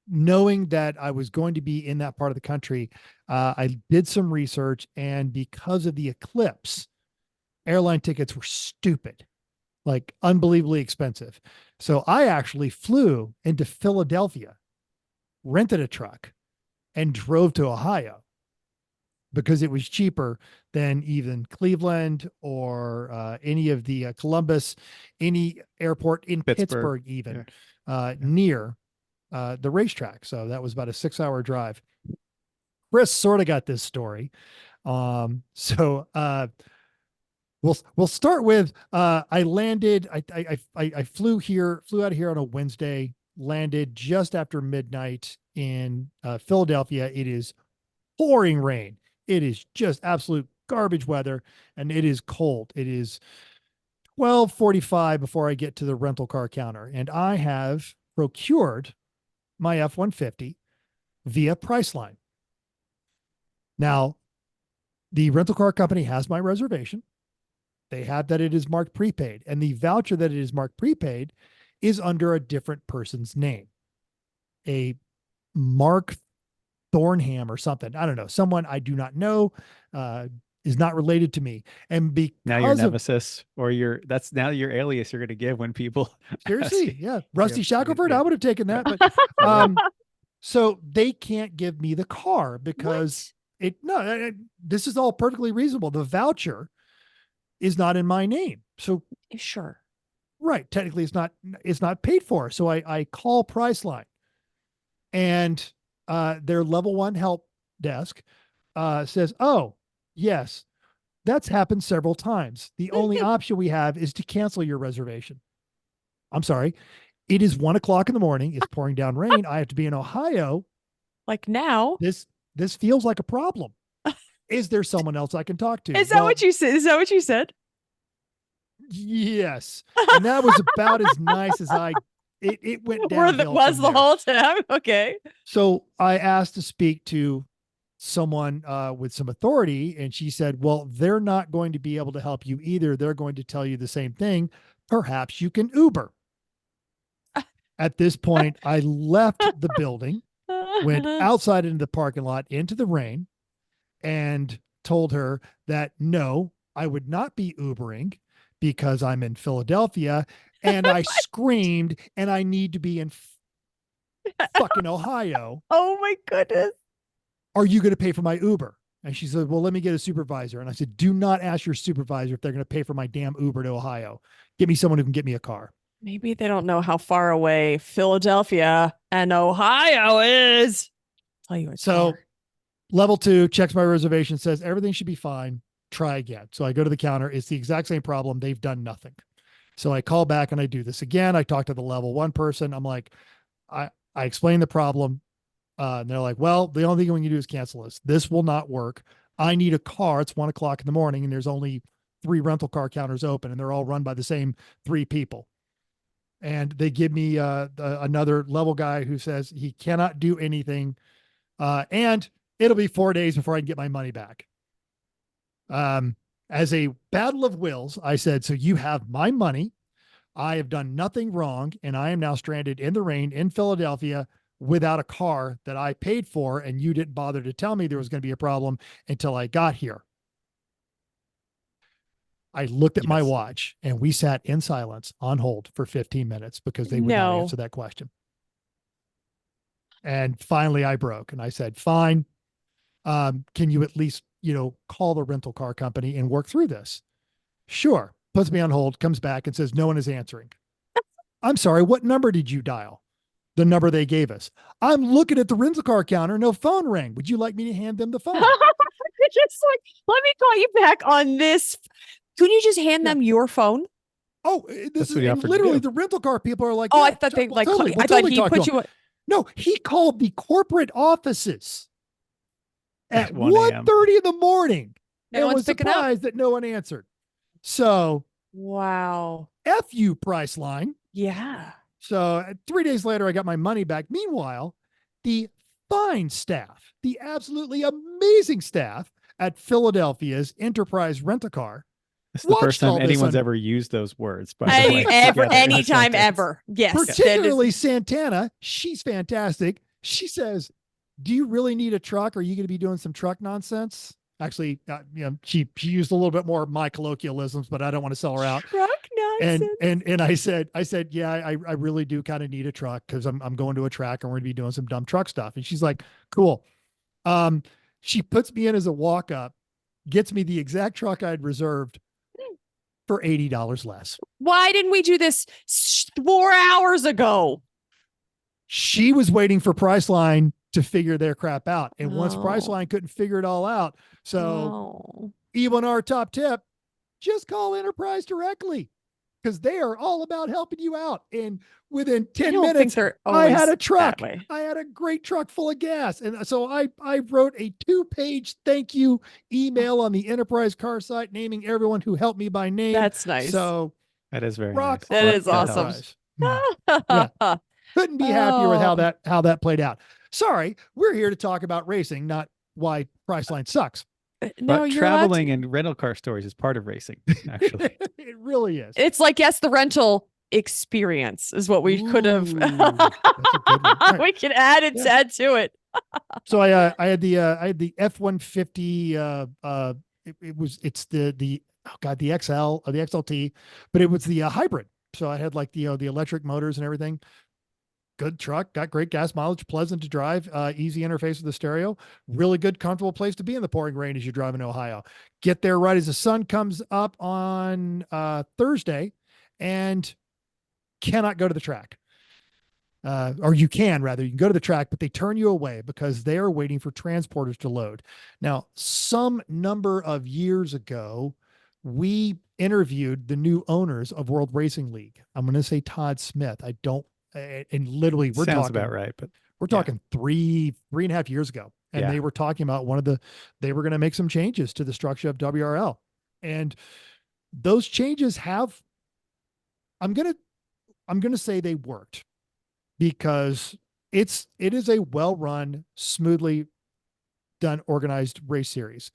knowing that I was going to be in that part of the country, I did some research, and because of the eclipse, airline tickets were stupid, like unbelievably expensive. So I actually flew into Philadelphia, rented a truck, and drove to Ohio because it was cheaper than even Cleveland or any of the Columbus, any airport in Pittsburgh even near the racetrack. So that was about a 6-hour drive. Chris sort of got this story. So we'll start with I landed. I flew out of here on a Wednesday. Landed just after midnight in Philadelphia. It is pouring rain. It is just absolute garbage weather, and it is cold. It is 12:45 before I get to the rental car counter, and I have procured my F-150 via Priceline. Now, the rental car company has my reservation. They have that it is marked prepaid, and the voucher that it is marked prepaid is under a different person's name. A Mark Thornham or something. I don't know. Someone I do not know, is not related to me. And because now your of nemesis that's now your alias you're going to give when people seriously, yeah, Rusty Yeah, Shackelford, yeah. I would have taken that. But so they can't give me the car because this is all perfectly reasonable. The voucher is not in my name. So Sure. right, technically it's not paid for. So I call Priceline, and their level 1 help desk says, "Oh, yes, that's happened several times. The only option we have is to cancel your reservation." I'm sorry. It is 1:00 in the morning. It's pouring down rain. I have to be in Ohio. Like now. This feels like a problem. Is there someone else I can talk to? Is that what you said? Is that what you said? Yes. And that was about as nice as it went Where downhill was from the there. whole time? Okay. So I asked to speak to someone with some authority, and she said, well, they're not going to be able to help you either. They're going to tell you the same thing. Perhaps you can Uber. At this point, I left the building, went outside into the parking lot into the rain, and told her that no, I would not be Ubering because I'm in Philadelphia. And I screamed, and I need to be in fucking Ohio. Oh my goodness. Are you going to pay for my Uber? And she said, well, let me get a supervisor. And I said, do not ask your supervisor if they're going to pay for my damn Uber to Ohio. Get me someone who can get me a car. Maybe they don't know how far away Philadelphia and Ohio is. Tell you it's So far. level 2 checks my reservation, says everything should be fine. Try again. So I go to the counter. It's the exact same problem. They've done nothing. So I call back and I do this again. I talk to the level 1 person. I'm like, I explain the problem. And they're like, well, the only thing we can do is cancel this. This will not work. I need a car. It's 1 o'clock in the morning and there's only 3 rental car counters open and they're all run by the same 3 people. And they give me another level guy who says he cannot do anything. And it'll be 4 days before I can get my money back. As a battle of wills, I said, so you have my money. I have done nothing wrong. And I am now stranded in the rain in Philadelphia without a car that I paid for. And you didn't bother to tell me there was going to be a problem until I got here. I looked at my watch and we sat in silence on hold for 15 minutes because they would not answer that question. And finally I broke and I said, fine. Can you at least, call the rental car company and work through this? Sure. Puts me on hold, comes back and says, no one is answering. I'm sorry. What number did you dial? The number they gave us. I'm looking at the rental car counter. No phone rang. Would you like me to hand them the phone? Just like, let me call you back on this. Couldn't you just hand them your phone? Oh, this is literally the rental car people are like, oh, yeah, I thought they like, totally, I thought he put you. No, he called the corporate offices at 1 1:30 in the morning No and one's was picking up. surprised that no one answered. So, Wow. F you, Priceline. Yeah. So 3 days later, I got my money back. Meanwhile, the fine staff, the absolutely amazing staff at Philadelphia's Enterprise Rent-A-Car. It's the first time anyone's ever used those words. By the way, anytime ever. Yes. Particularly Santana. She's fantastic. She says, do you really need a truck? Are you going to be doing some truck nonsense? Actually, she used a little bit more of my colloquialisms, but I don't want to sell her out. Truck nonsense. And I said, yeah, I really do kind of need a truck because I'm going to a track and we're going to be doing some dumb truck stuff. And she's like, cool. She puts me in as a walk up, gets me the exact truck I'd reserved for $80 less. Why didn't we do this 4 hours ago? She was waiting for Priceline to figure their crap out. And once Priceline couldn't figure it all out. So E1R top tip, just call Enterprise directly because they are all about helping you out. And within 10 minutes, I had a truck. I had a great truck full of gas. And so I wrote a 2-page thank you email on the Enterprise car site, naming everyone who helped me by name. That's nice. So that is very nice. That is awesome. Yeah. Couldn't be happier with how that played out. Sorry, we're here to talk about racing, not why Priceline sucks. No, but traveling and rental car stories is part of racing, actually. It really is. It's like, yes, the rental experience is what we could have. We can add to it. So I had the F-150. It's the XL or the XLT, but it was the hybrid. So I had like the electric motors and everything. Good truck, got great gas mileage, pleasant to drive, easy interface with the stereo, really good, comfortable place to be in the pouring rain as you drive in Ohio. Get there right as the sun comes up on Thursday and cannot go to the track. Or you can go to the track, but they turn you away because they are waiting for transporters to load. Now, some number of years ago, we interviewed the new owners of World Racing League. I'm going to say Todd Smith. And literally we're Sounds talking about right, but we're talking 3.5 years ago. And they were talking about they were going to make some changes to the structure of WRL. And those changes I'm going to say they worked. because it is a well-run, smoothly done, organized race series.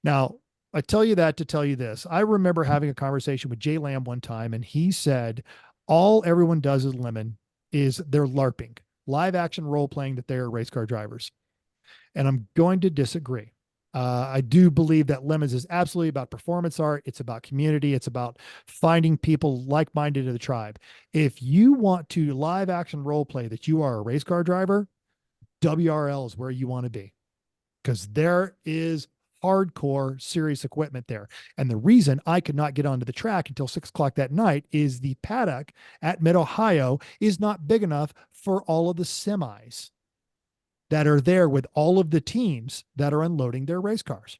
Now, I tell you that to tell you this. I remember having a conversation with Jay Lamb one time, and he said, all everyone does is Lemon is they're LARPing, live action role playing that they're race car drivers. And I'm going to disagree. I do believe that Lemons is absolutely about performance art. It's about community. It's about finding people like-minded in the tribe. If you want to live action role play that you are a race car driver, WRL is where you want to be, because there is hardcore serious equipment there. And the reason I could not get onto the track until 6 o'clock that night is the paddock at Mid-Ohio is not big enough for all of the semis that are there with all of the teams that are unloading their race cars.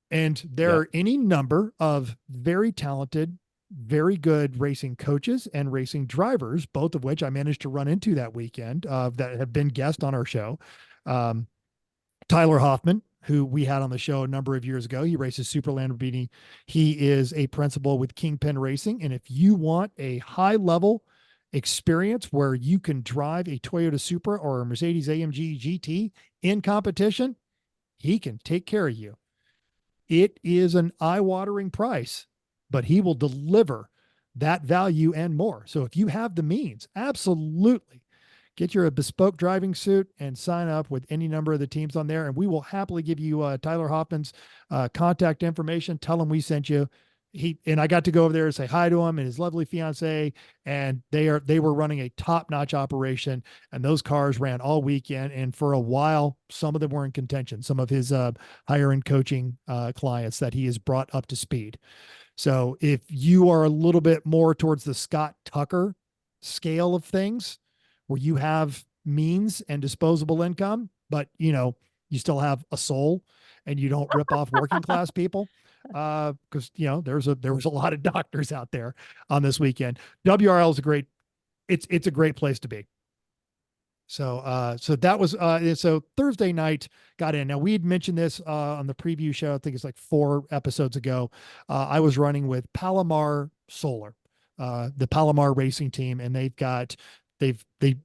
And there are any number of very talented, very good racing coaches and racing drivers, both of which I managed to run into that weekend, that have been guests on our show. Tyler Hoffman, who we had on the show a number of years ago, he races Super Lamborghini. He is a principal with Kingpin Racing. And if you want a high level experience where you can drive a Toyota Supra or a Mercedes AMG GT in competition, he can take care of you. It is an eye-watering price, but he will deliver that value and more. So if you have the means, absolutely get your bespoke driving suit and sign up with any number of the teams on there. And we will happily give you Tyler Hoffman's contact information. Tell him we sent you. I got to go over there and say hi to him and his lovely fiance. And they were running a top-notch operation, and those cars ran all weekend. And for a while, some of them were in contention, some of his higher end coaching clients that he has brought up to speed. So if you are a little bit more towards the Scott Tucker scale of things, where you have means and disposable income, but you still have a soul and you don't rip off working class people, because there was a lot of doctors out there on this weekend. WRL is it's a great place to be. So that was so Thursday night got in. Now, we had mentioned this on the preview show. I think it's like 4 episodes ago. I was running with Palomar Solar, the Palomar Racing team, and they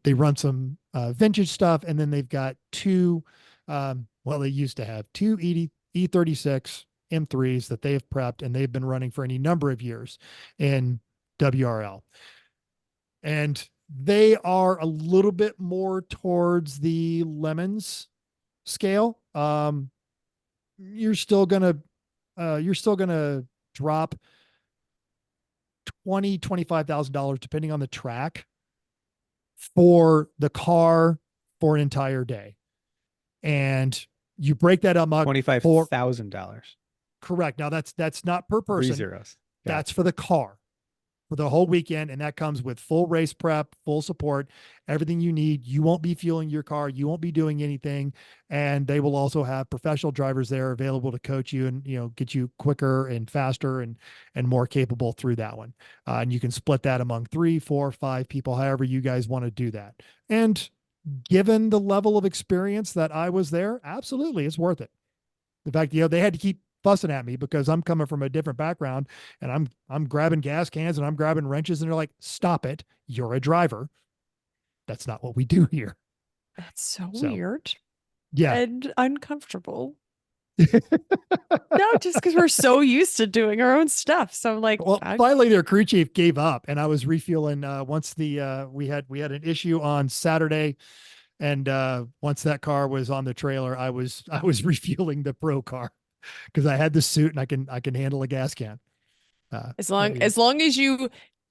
run some vintage stuff, and then they've got 2 they used to have 2 E36 M3s that they have prepped, and they've been running for any number of years in WRL. And they are a little bit more towards the Lemons scale. You're still gonna drop $25,000 depending on the track for the car for an entire day. And you break that up $25,000. Correct. Now that's not per person. 3 zeros. That's for the car for the whole weekend. And that comes with full race prep, full support, everything you need. You won't be fueling your car. You won't be doing anything. And they will also have professional drivers there available to coach you and, get you quicker and faster and more capable through that one. And you can split that among 3, 4, 5 people, however you guys want to do that. And given the level of experience that I was there, absolutely, it's worth it. The fact, they had to keep fussing at me because I'm coming from a different background, and I'm grabbing gas cans and I'm grabbing wrenches, and they're like, "Stop it. You're a driver. That's not what we do here." That's so weird. Yeah. And uncomfortable. No, just because we're so used to doing our own stuff. So I'm like, finally their crew chief gave up, and I was refueling once we had an issue on Saturday. And once that car was on the trailer, I was refueling the pro car because I had the suit and I can handle a gas can. As long as you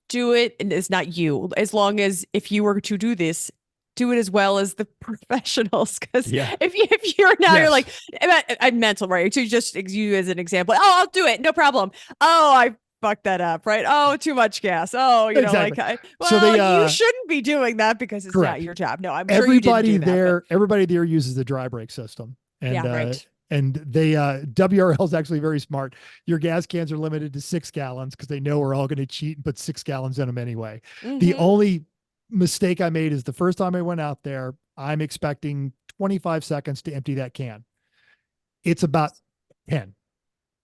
do it, and it's not you, as long as if you were to do this, do it as well as the professionals. Because if you're now, you're like, I'm mental, right? To just you as an example. Oh, I'll do it. No problem. Oh, I fucked that up, right? Oh, too much gas. Oh, exactly. You shouldn't be doing that because it's not your job. No, I'm sure everybody you didn't do that, everybody there uses the dry brake system. And, right. And they, WRL is actually very smart. Your gas cans are limited to 6 gallons because they know we're all going to cheat and put 6 gallons in them anyway. Mm-hmm. The only mistake I made is the first time I went out there, I'm expecting 25 seconds to empty that can. It's about 10.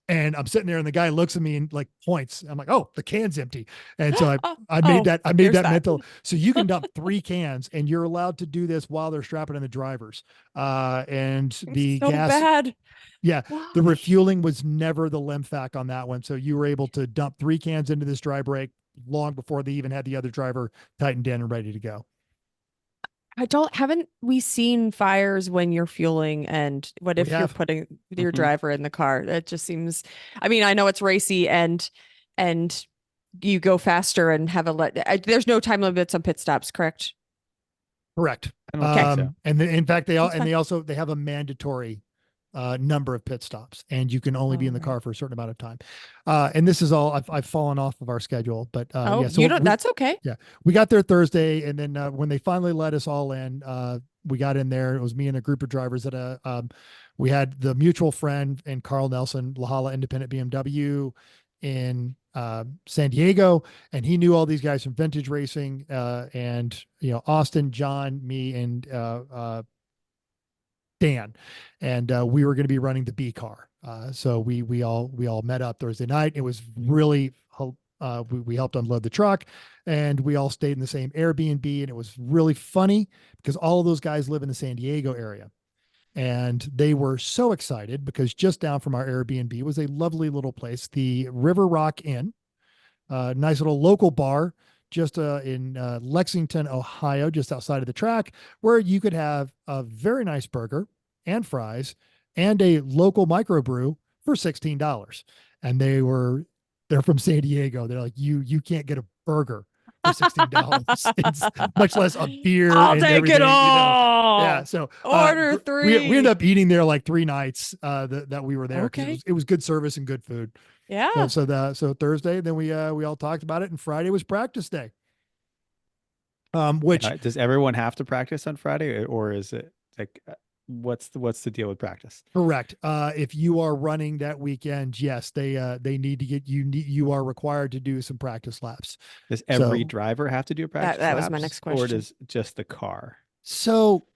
And I'm sitting there and the guy looks at me and like points. I'm like, oh, the can's empty. And so I Oh, made that there's that. mental. So you can dump 3 cans and you're allowed to do this while they're strapping in the drivers. And the so gas, bad. yeah, Why? the refueling was never the limfac on that one. So you were able to dump 3 cans into this dry brake long before they even had the other driver tightened in and ready to go. Haven't we seen fires when you're fueling, and what We if you're have. putting your Mhm. driver in the car? That just seems, I mean, I know it's racy and you go faster and have there's no time limits on pit stops, correct? Correct. I don't think so. And in fact, That's fine. they have a mandatory number of pit stops, and you can only be in the Right. car for a certain amount of time. And this is all I've fallen off of our schedule, but Oh, yeah. So you don't, that's okay. we got there Thursday, and then when they finally let us all in, we got in there. It was me and a group of drivers we had the mutual friend and Carl Nelson, Lahala Independent BMW in San Diego, and he knew all these guys from Vintage Racing, and Austin, John, me, and Dan, and we were going to be running the B car. So we all met up Thursday night. It was really we helped unload the truck, and we all stayed in the same Airbnb, and it was really funny because all of those guys live in the San Diego area. And they were so excited because just down from our Airbnb was a lovely little place, the River Rock Inn, nice little local bar just in Lexington, Ohio, just outside of the track, where you could have a very nice burger and fries and a local microbrew for $16. And they're from San Diego. They're like, you can't get a burger for $16, it's much less a beer. I'll and take everything, it all. Yeah. So Order we 3. ended up eating there like 3 nights that we were there. 'Cause Okay. it was good service and good food. Yeah. So Thursday, then we all talked about it, and Friday was practice day. Which Does everyone have to practice on Friday, or is it like what's the deal with practice? correct. If you are running that weekend, yes, they need to get you are required to do some practice laps. Does every So- driver have to do a practice that was my laps, next or question. does just the car? So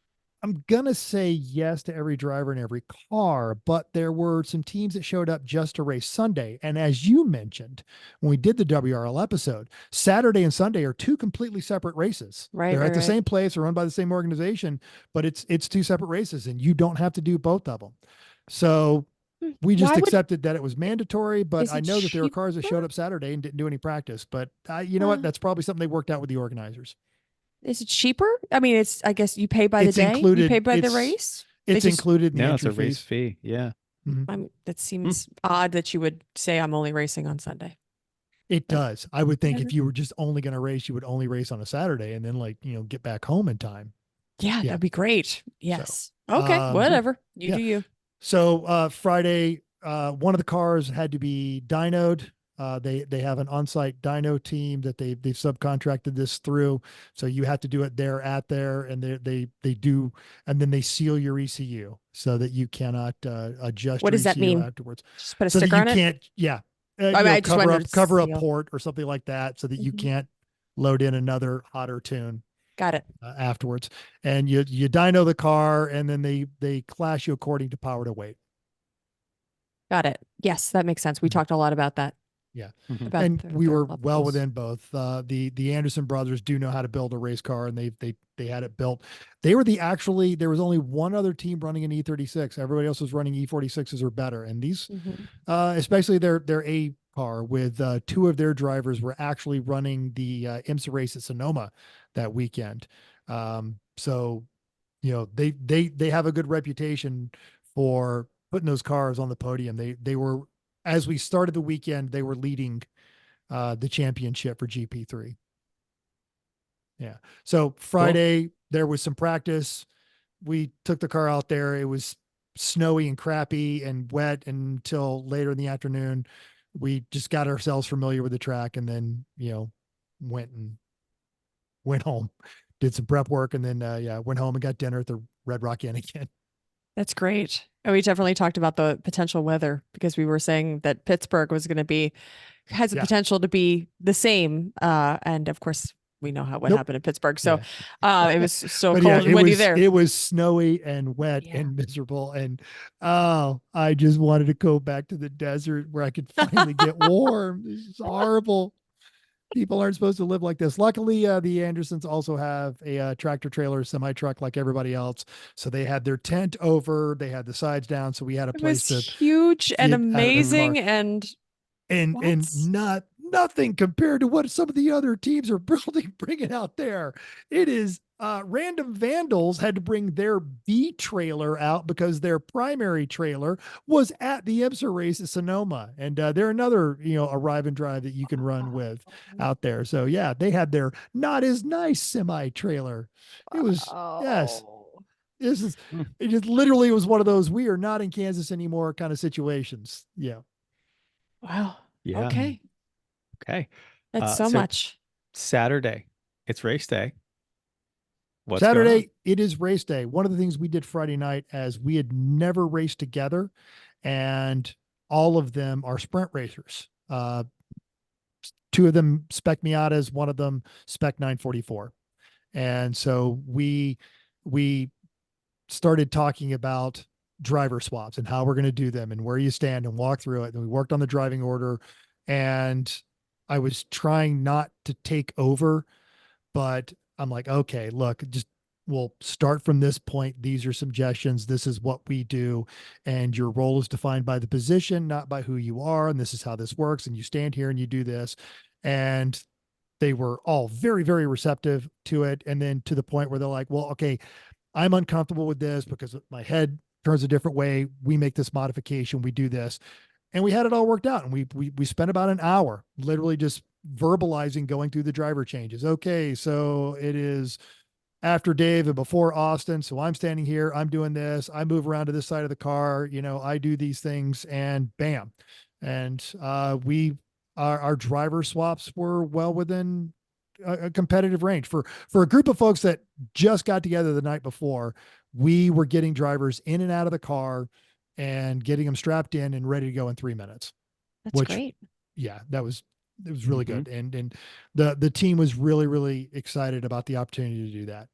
I'm gonna say yes to every driver in every car, but there were some teams that showed up just to race Sunday. And as you mentioned, when we did the WRL episode, Saturday and Sunday are 2 completely separate races. Right, They're right, at the right. same place, they're run by the same organization, but it's 2 separate races, and you don't have to do both of them. So we just Why would- accepted that it was mandatory, but Is I it know that there were cars that cheaper? showed up Saturday and didn't do any practice. But you know what? Uh, That's probably something they worked out with the organizers. Is it cheaper? I mean, I guess you pay by the It's day. included- You pay by the it's- race. It's just- included in the No, it's entry a race fees. fee. Yeah. I mean, that seems odd that you would say I'm only racing on Sunday. It does. I would think Never- if you were just only going to race, you would only race on a Saturday and then get back home in time. Yeah, Yeah. that'd be great. Yes. Okay. Whatever. You yeah. do you. So Friday, one of the cars had to be dynoed. They have an on-site dyno team that they've subcontracted this through. So you have to do it there and they do, and then they seal your ECU so that you cannot adjust What your does that ECU mean? afterwards. Just put a So that sticker you on it. can't, yeah. I just cover wondered a seal. port or something like that so that you Mhm. can't load in another hotter tune Got it. afterwards. And you dyno the car, and then they class you according to power to weight. Got it. Yes, that makes sense. We Mhm. talked a lot about that. Yeah. Mhm. About And the we were levels. well within both. The Anderson brothers do know how to build a race car, and they had it built. They were there was only one other team running an E36. Everybody else was running E46s or better. And these, Mhm. especially their A car with 2 of their drivers were actually running the IMSA race at Sonoma that weekend. So they have a good reputation for putting those cars on the podium. They were, as we started the weekend, they were leading the championship for GP3. Yeah. So Friday there was some practice. We took the car out there. It was snowy and crappy and wet until later in the afternoon. We just got ourselves familiar with the track, and then went home, did some prep work, and then went home and got dinner at the Red Rock Inn again. That's great. And we definitely talked about the potential weather because we were saying that Pittsburgh was going to has the Yeah. potential to be the same. And of course, we know what Nope. happened in Pittsburgh. So Yeah. it was so But cold yeah, and windy there. it was snowy and wet Yeah. and miserable. And I just wanted to go back to the desert where I could finally get warm. This is horrible. People aren't supposed to live like this. Luckily, the Andersons also have a tractor trailer, semi truck like everybody else. So they had their tent over, they had the sides down. So we had a It place was to huge and get out of the car. amazing and and What? nothing compared to what some of the other teams are bringing out there. It is random vandals had to bring their B trailer out because their primary trailer was at the IMSA race at Sonoma, and they're another arrive and drive that you can run with out there. So yeah, they had their not as nice semi trailer. It was yes. This is it just literally was one of those we are not in Kansas anymore kind of situations. Yeah. Wow. Yeah. Okay. Okay. That's so so much. Saturday, it's race day. What's going Saturday, it is race day. One of the things we did Friday night, as we had never raced together, and all of them are sprint racers. Two of them spec Miatas, one of them spec 944. And so we started talking about driver swaps and how we're going to do them and where you stand and walk through it. And we worked on the driving order, and I was trying not to take over, but I'm like, okay, look, just we'll start from this point. These are suggestions. This is what we do. And your role is defined by the position, not by who you are. And this is how this works. And you stand here and you do this. And they were all very, very receptive to it. And then to the point where they're like, well, okay, I'm uncomfortable with this because my head turns a different way. We make this modification. We do this. And we had it all worked out. And we spent about an hour literally just verbalizing, going through the driver changes. Okay, so it is after Dave and before Austin. So I'm standing here, I'm doing this, I move around to this side of the car, I do these things, and bam. And our driver swaps were well within a competitive range for a group of folks that just got together the night before. We were getting drivers in and out of the car and getting them strapped in and ready to go in 3 minutes. That's great. Yeah, it was really good. And the team was really, really excited about the opportunity to do that.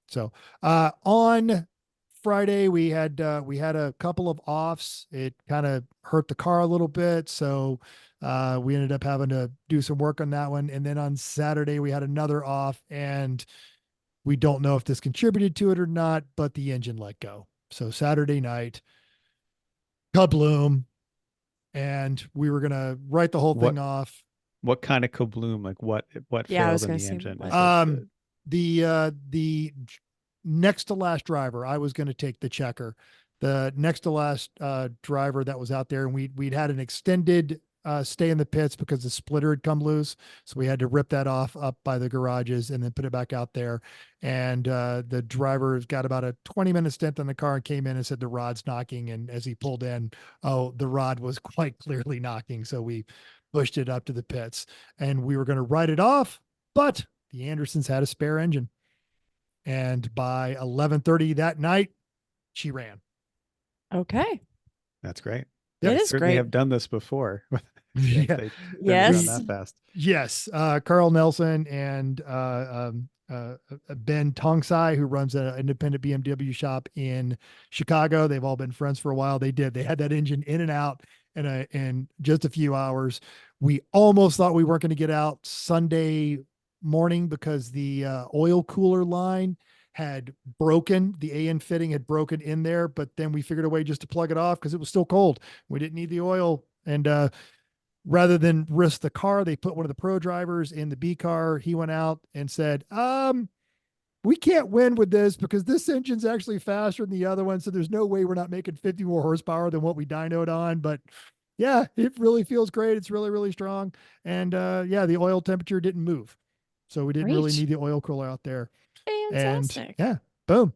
So, on Friday, we had a couple of offs. It kind of hurt the car a little bit. So, we ended up having to do some work on that one. And then on Saturday, we had another off, and we don't know if this contributed to it or not, but the engine let go. So Saturday night, kabloom. And we were going to write the whole thing off. What kind of kabloom? Like what Yeah, I was failed in gonna the say, engine? what- The next to last driver, I was going to take the checker. The next to last driver that was out there, and we'd had an extended stay in the pits because the splitter had come loose. So we had to rip that off up by the garages and then put it back out there. And the driver's got about a 20-minute stint on the car and came in and said the rod's knocking. And as he pulled in, the rod was quite clearly knocking. So we pushed it up to the pits, and we were going to write it off, but the Andersons had a spare engine. And by 11:30 that night, she ran. Okay. That's great. It is Certainly great. have done this before. Yeah. They've Yes. done that fast. Yes. Carl Nelson and Ben Tongsai, who runs an independent BMW shop in Chicago. They've all been friends for a while. They had that engine in and out in just a few hours. We almost thought we weren't going to get out Sunday morning because the oil cooler line had broken. The AN fitting had broken in there, but then we figured a way just to plug it off because it was still cold. We didn't need the oil. And rather than risk the car, they put one of the pro drivers in the B car. He went out and said, we can't win with this because this engine's actually faster than the other one. So there's no way we're not making 50 more horsepower than what we dynoed on. But yeah, it really feels great. It's really, really strong. And yeah, the oil temperature didn't move. So we didn't really Great. need the oil cooler out there. Fantastic. And yeah, boom.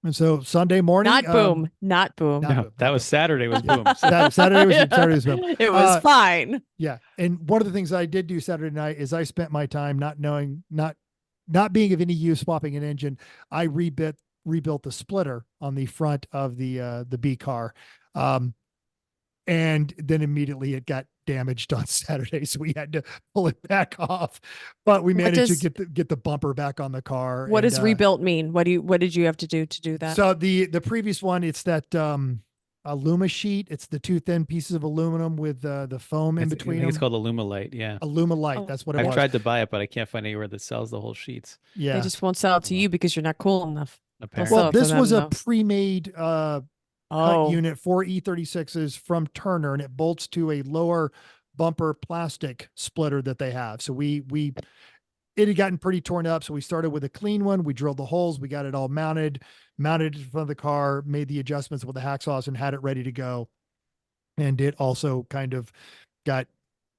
And so Sunday morning, Not boom. Not boom. not No, boom, that not was boom. Saturday was boom. Saturday was boom. It was fine. Yeah. And one of the things I did do Saturday night is I spent my time not being of any use swapping an engine. I rebuilt the splitter on the front of the B car. And then immediately it got damaged on Saturday, so we had to pull it back off. But we managed to get the bumper back on the car. What and, does rebuilt mean? What did you have to do that? So the previous one, it's that Aluma sheet. It's the two thin pieces of aluminum with the foam in I between think them. it's called Alumalite. Yeah. Alumalite. Oh, That's what it I've was. tried to buy it, but I can't find anywhere that sells the whole sheets. Yeah. They just won't sell it to you because you're not cool enough. Apparently. Well, sell it for this was them, a though. pre-made cut Oh, unit for E36s from Turner, and it bolts to a lower bumper plastic splitter that they have. So it had gotten pretty torn up. So we started with a clean one. We drilled the holes. We got it all mounted in front of the car, made the adjustments with the hacksaws and had it ready to go. And it also kind of got,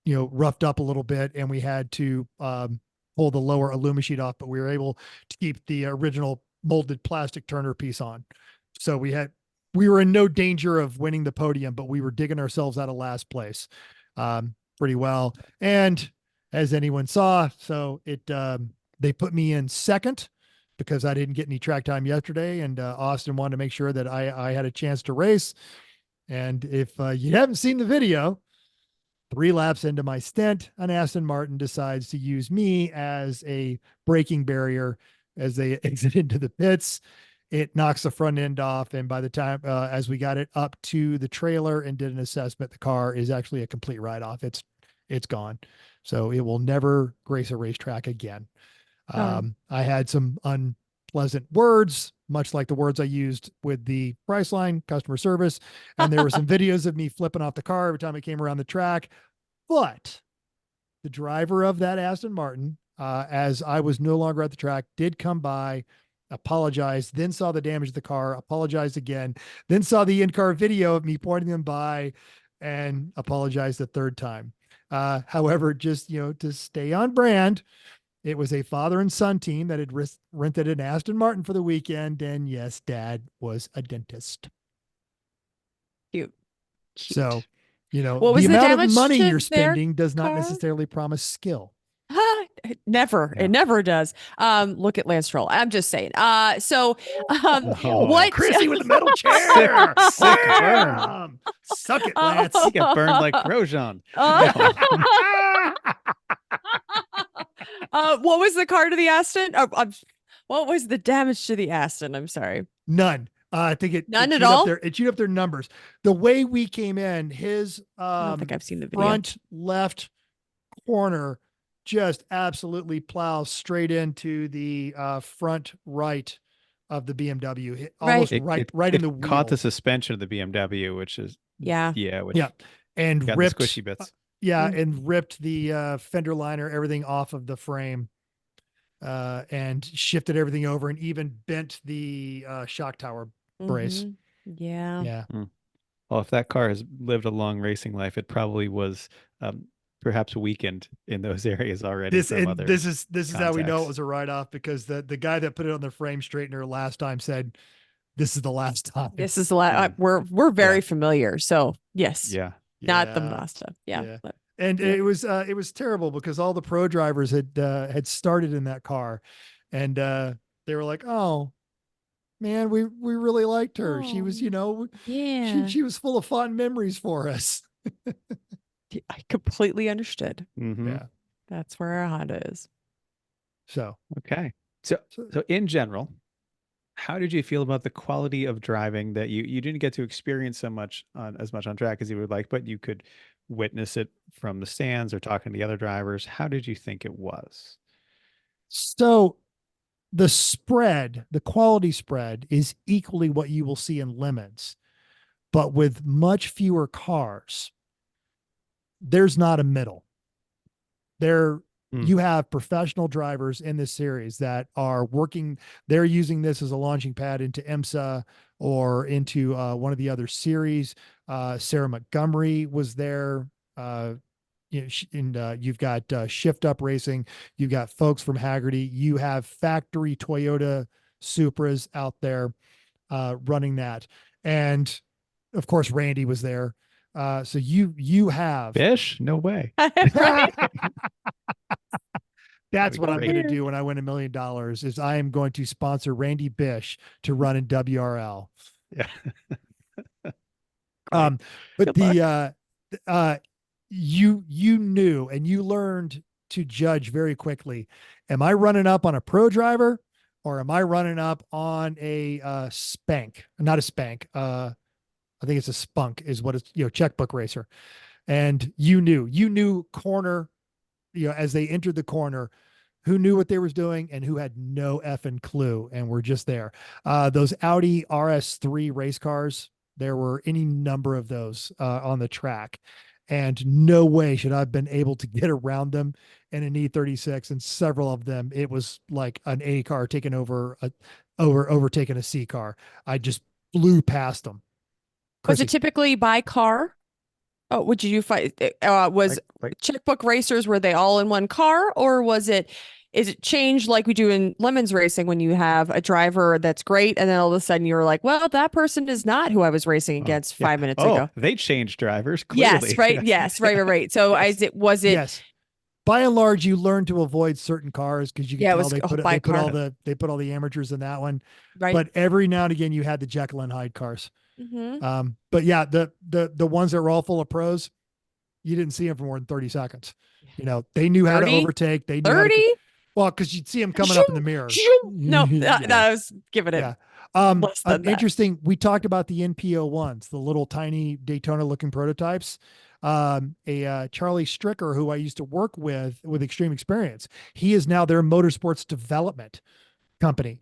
roughed up a little bit, and we had to pull the lower Aluma sheet off, but we were able to keep the original molded plastic Turner piece on. So we were in no danger of winning the podium, but we were digging ourselves out of last place pretty well. And as anyone saw, so they put me in second because I didn't get any track time yesterday, and Austin wanted to make sure that I had a chance to race. And if you haven't seen the video, 3 laps into my stint, an Aston Martin decides to use me as a braking barrier as they exit into the pits. It knocks the front end off, and by the time as we got it up to the trailer and did an assessment, the car is actually a complete write-off. It's gone, so it will never grace a racetrack again. I had some unpleasant words, much like the words I used with the Priceline customer service, and there were some videos of me flipping off the car every time I came around the track. But the driver of that Aston Martin, as I was no longer at the track, did come by, apologized, then saw the damage of the car, apologized again, then saw the in-car video of me pointing them by, and apologized the third time. However, just, to stay on brand, it was a father and son team that had rented an Aston Martin for the weekend. And yes, Dad was a dentist. cute. So, What was the the amount of damage money to you're their spending does not car? necessarily promise skill. Never. Yeah. It never does. Look at Lance Stroll. I'm just saying. Oh, What? Chrissy with the metal chair. Sick burn. Bam! Suck it, Lance. You get burned like Grosjean. What was the car to the Aston? What was the damage to the Aston? I'm sorry. None. I think None it at chewed up all? it chewed up their numbers. The way we came in, his I don't think I've seen the video. front left corner just absolutely plows straight into the front right of the BMW. Almost right in the wheel. Caught the suspension of the BMW, which is Yeah. which and got ripped the squishy bits. Yeah, Mm. and ripped the fender liner, everything off of the frame, and shifted everything over, and even bent the shock tower brace. Mhm. Yeah. Yeah. Well, if that car has lived a long racing life, it probably was perhaps weakened in those areas already. This from other is how we know it contacts. was a write-off, because the guy that put it on the frame straightener last time said, "This is the last time." This is the last. We're very familiar. So yes. Yeah. Not the Yeah. Mazda. Yeah. Yeah. But- And Yeah. it was terrible because all the pro drivers had started in that car, and they were like, "Oh man, we really liked her. She was, yeah. she was full of fond memories for us." I completely understood. Mhm. Yeah. That's where our Honda is. So Okay. So in general, how did you feel about the quality of driving that you didn't get to experience as much on track as you would like, but you could witness it from the stands or talking to the other drivers? How did you think it was? So the quality spread is equally what you will see in lemons, but with much fewer cars. There's not a middle. You have professional drivers in this series that are working. They're using this as a launching pad into IMSA or into one of the other series. Sarah Montgomery was there. You've got Shift Up Racing. You've got folks from Haggerty. You have factory Toyota Supras out there running that. And of course, Randy was there. So you have Fish? No way. That's what I'm great. going to do when I win $1 million is I am going to sponsor Randy Bish to run in WRL. Yeah. But Good you knew and you learned to judge very quickly. Am I running up on a pro driver or am I running up on a spank? Not a spank. I think it's a spunk is what it's, checkbook racer. And you knew corner, as they entered the corner, who knew what they was doing and who had no effing clue and were just there. Those Audi RS3 race cars, there were any number of those on the track, and no way should I have been able to get around them in an E36. And several of them, it was like an A car taking overtaking a C car. I just flew past them. Was Chrissy. it typically by car? Oh, would you fight? Was checkbook racers, were they all in one car, or is it changed like we do in Lemons racing when you have a driver that's great and then all of a sudden you're like, well, that person is not who I was racing against 5 minutes ago. They changed drivers. Clearly. Yes, right. Yes, right. So was it? Yes. By and large, you learn to avoid certain cars because you can tell they put all the amateurs in that one. Right. But every now and again, you had the Jekyll and Hyde cars. Mm-hmm. But yeah, the ones that were all full of pros, you didn't see them for more than 30 seconons. They knew how to overtake. They knew 30? Well, because you'd see them coming up in the mirror. No, I was giving it. Yeah. less than that. Interesting. We talked about the NPO1s, the little tiny Daytona looking prototypes. Charlie Stricker, who I used to work with extreme experience, he is now their motorsports development company.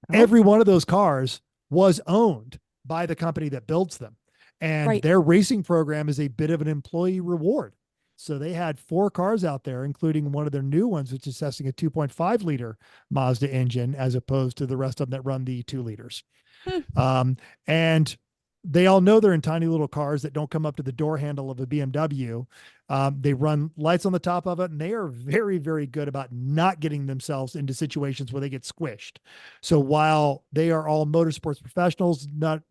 Oh. Every one of those cars was owned by the company that builds them. And their racing program is a bit of an employee reward. So they had 4 cars out there, including one of their new ones, which is testing a 2.5 liter Mazda engine, as opposed to the rest of them that run the 2 liters. And they all know they're in tiny little cars that don't come up to the door handle of a BMW. They run lights on the top of it, and they are very, very good about not getting themselves into situations where they get squished. So while they are all motorsports professionals, not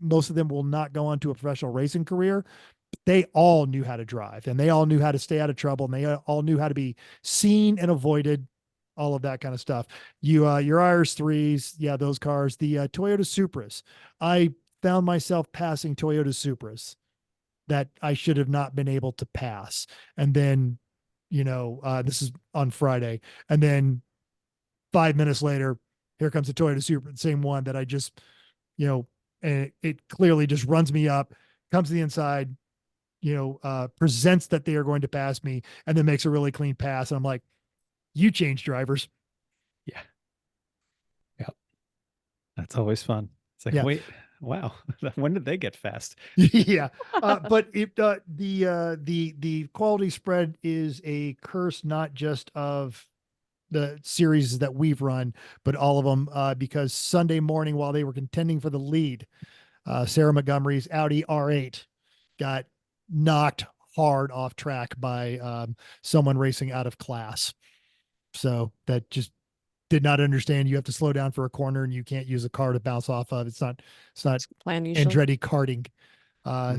most of them will not go on to a professional racing career. They all knew how to drive, and they all knew how to stay out of trouble, and they all knew how to be seen and avoided, all of that kind of stuff. Your IRS3s, yeah, those cars, the Toyota Supras. I found myself passing Toyota Supras that I should have not been able to pass. And then, this is on Friday. And then 5 minutes later, here comes a Toyota Supra, the same one that I just, and it clearly just runs me up, comes to the inside, presents that they are going to pass me, and then makes a really clean pass. And I'm like, you change drivers. Yeah. Yep. That's always fun. It's like, wait, wow. When did they get fast? Yeah. But the quality spread is a curse, not just of the series that we've run, but all of them, because Sunday morning, while they were contending for the lead, Sarah Montgomery's Audi R8 got knocked hard off track by someone racing out of class. So that just did not understand. You have to slow down for a corner, and you can't use a car to bounce off of. It's not Andretti karting.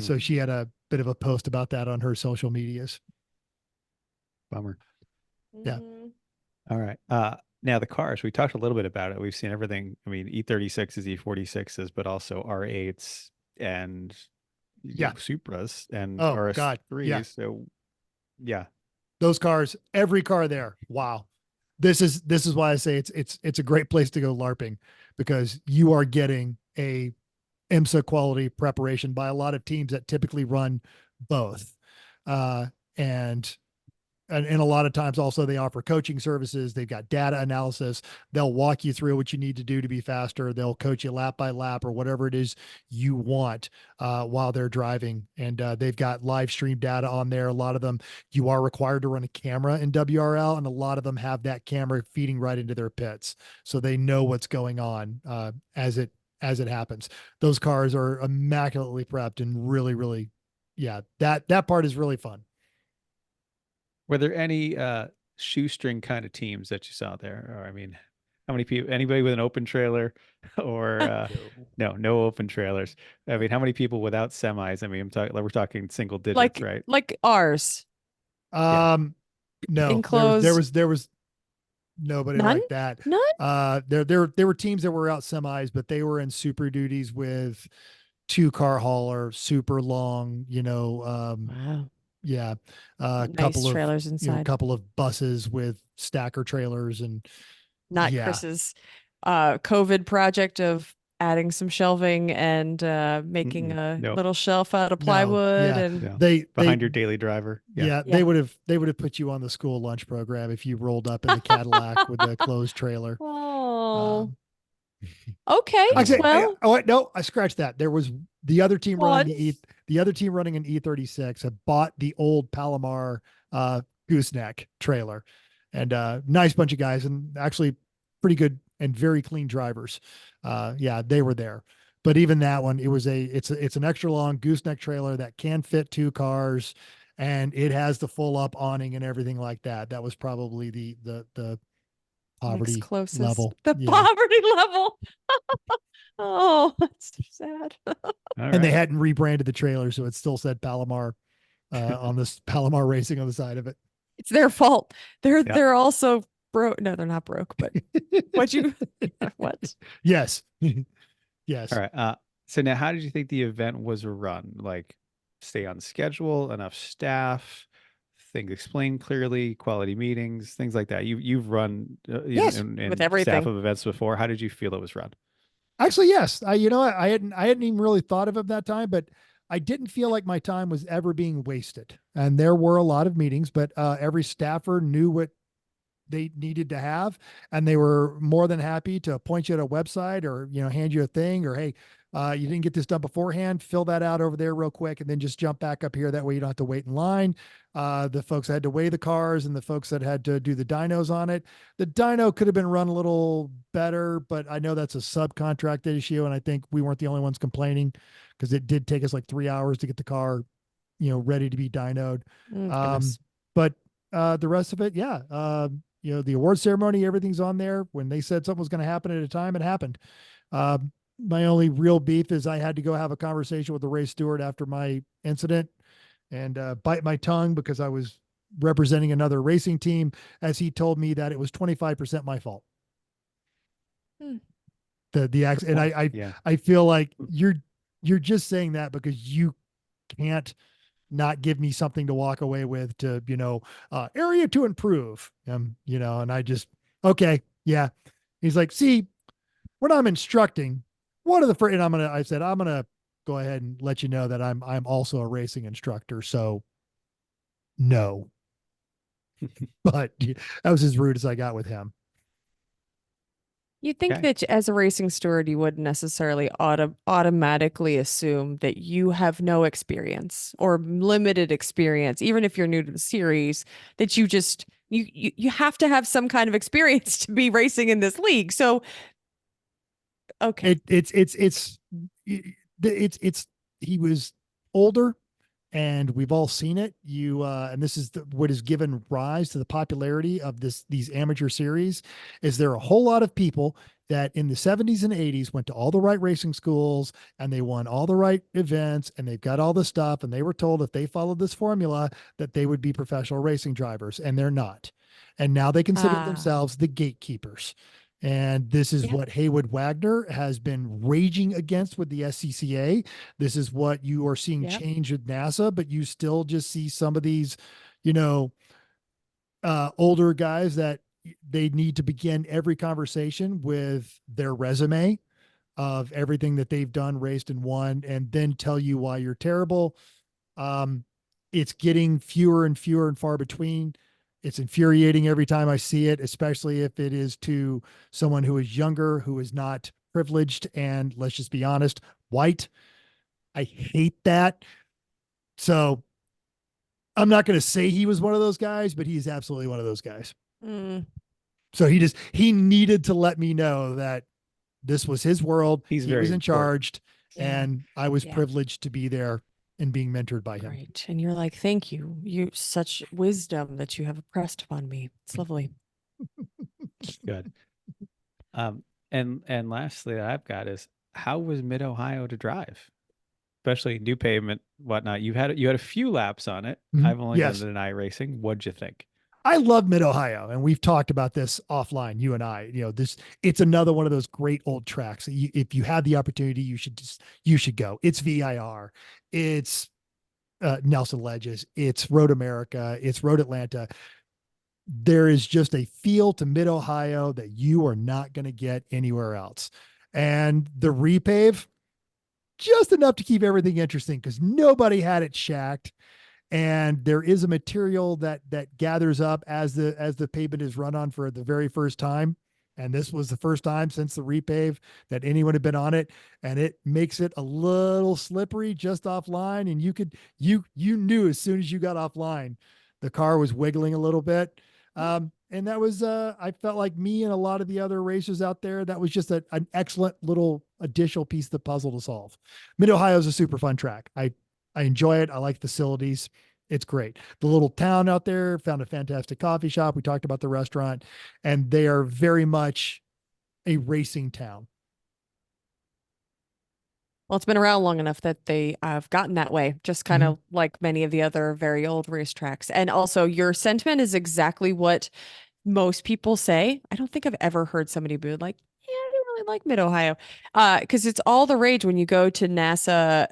So she had a bit of a post about that on her social medias. Bummer. Yeah. All right. Now the cars, we talked a little bit about it. We've seen everything. I mean, E36s, E46s, but also R8s and Supras and RS3s. Yeah. So yeah, those cars, every car there. Wow. This is why I say it's a great place to go LARPing, because you are getting a IMSA quality preparation by a lot of teams that typically run both. And a lot of times also they offer coaching services. They've got data analysis. They'll walk you through what you need to do to be faster. They'll coach you lap by lap or whatever it is you want while they're driving. And they've got live stream data on there. A lot of them, you are required to run a camera in WRL, and a lot of them have that camera feeding right into their pits. So they know what's going on as it happens. Those cars are immaculately prepped and really, really, that part is really fun. Were there any shoestring kind of teams that you saw there? Or I mean, how many people? Anybody with an open trailer, or no open trailers? I mean, how many people without semis? I mean, we're talking single digits, right? Like ours. No, Enclosed. there was nobody like that. None. There were teams that were out semis, but they were in Super Duties with 2-car hauler, super long, Wow. yeah, a Nice couple of, trailers inside. couple of buses with stacker trailers and Not yeah. Chris's COVID project of adding some shelving and making a Nope. little shelf out of No, plywood yeah. and No. They Behind your daily driver. yeah, Yeah. they would have put you on the school lunch program if you rolled up in the Cadillac with the closed trailer. oh, Um, okay. Actually, Well, no, I scratched that. There was the other team running one. the other team running an E36 had bought the old Palomar gooseneck trailer, and nice bunch of guys, and actually pretty good and very clean drivers. Yeah, they were there. But even that one, it's an extra long gooseneck trailer that can fit 2 cars, and it has the full up awning and everything like that. That was probably the Next poverty closest. level. The Yeah. poverty level. Oh, that's so sad. All And they right. hadn't rebranded the trailer, so it still said Palomar on this Palomar Racing on the side of it. It's their fault. They're Yeah. they're also broke. No, they're not broke, but what you what? Yes. Yes. All right. So now how did you think the event was run? Like stay on schedule, enough staff, things explained clearly, quality meetings, things like that. You've run Yes. in With staff everything. of events before. How did you feel it was run? Actually, yes. I hadn't even really thought of it that time, but I didn't feel like my time was ever being wasted. And there were a lot of meetings, but every staffer knew what they needed to have, and they were more than happy to point you at a website or hand you a thing, or hey, you didn't get this done beforehand, fill that out over there real quick and then just jump back up here. That way you don't have to wait in line. The folks that had to weigh the cars and the folks that had to do the dynos on it, the dyno could have been run a little better, but I know that's a subcontract issue, and I think we weren't the only ones complaining, because it did take us like 3 hours to get the car ready to be dynoed. Goodness. But the rest of it, yeah, the award ceremony, everything's on there. When they said something was going to happen at a time, it happened. My only real beef is I had to go have a conversation with the race steward after my incident and bite my tongue because I was representing another racing team, as he told me that it was 25% my fault. Hmm. The accident, and Yeah. I feel like you're just saying that because you can't not give me something to walk away with to, area to improve. And I just, okay. Yeah. He's like, see, when I'm instructing, one of the first, and I said, I'm going to go ahead and let you know that I'm also a racing instructor. So no, but that was as rude as I got with him. You'd think Okay. that as a racing steward, you wouldn't necessarily automatically assume that you have no experience or limited experience, even if you're new to the series, that you have to have some kind of experience to be racing in this league. So, okay. He was older, and we've all seen it. And this is what has given rise to the popularity of these amateur series. Is there a whole lot of people that in the 70s and 80s went to all the right racing schools and they won all the right events and they've got all the stuff, and they were told if they followed this formula that they would be professional racing drivers, and they're not. And now they consider themselves the gatekeepers. And this is what Haywood Wagner has been raging against with the SCCA. This is what you are seeing change with NASA, but you still just see some of these, older guys that they need to begin every conversation with their resume of everything that they've done, raced, and won, and then tell you why you're terrible. It's getting fewer and fewer and far between. It's infuriating every time I see it, especially if it is to someone who is younger, who is not privileged, and let's just be honest, white. I hate that. So I'm not going to say he was one of those guys, but he's absolutely one of those guys. Mm. So he needed to let me know that this was his world. He was in charge, Yeah. and I was Yeah. privileged to be there and being mentored by him. Right. And you're like, thank you. You such wisdom that you have impressed upon me. It's lovely. Good. And lastly that I've got is, how was Mid Ohio to drive? Especially new pavement, whatnot. You had a few laps on it. Mhm. I've only Yes. done it in iRacing. What'd you think? I love Mid Ohio, and we've talked about this offline, you and I. It's another one of those great old tracks. If you had the opportunity, you should go. It's VIR, it's Nelson Ledges, it's Road America, it's Road Atlanta. There is just a feel to Mid Ohio that you are not going to get anywhere else. And the repave, just enough to keep everything interesting because nobody had it shacked. And there is a material that gathers up as the pavement is run on for the very first time. And this was the first time since the repave that anyone had been on it. And it makes it a little slippery just offline. And you knew as soon as you got offline, the car was wiggling a little bit. And that was, I felt like me and a lot of the other racers out there, that was just an excellent little additional piece of the puzzle to solve. Mid Ohio is a super fun track. I enjoy it. I like facilities. It's great. The little town out there found a fantastic coffee shop. We talked about the restaurant, and they are very much a racing town. Well, it's been around long enough that they have gotten that way, just kind of like many of the other very old racetracks. And also, your sentiment is exactly what most people say. I don't think I've ever heard somebody be like, yeah, I don't really like Mid Ohio. Because it's all the rage when you go to NASA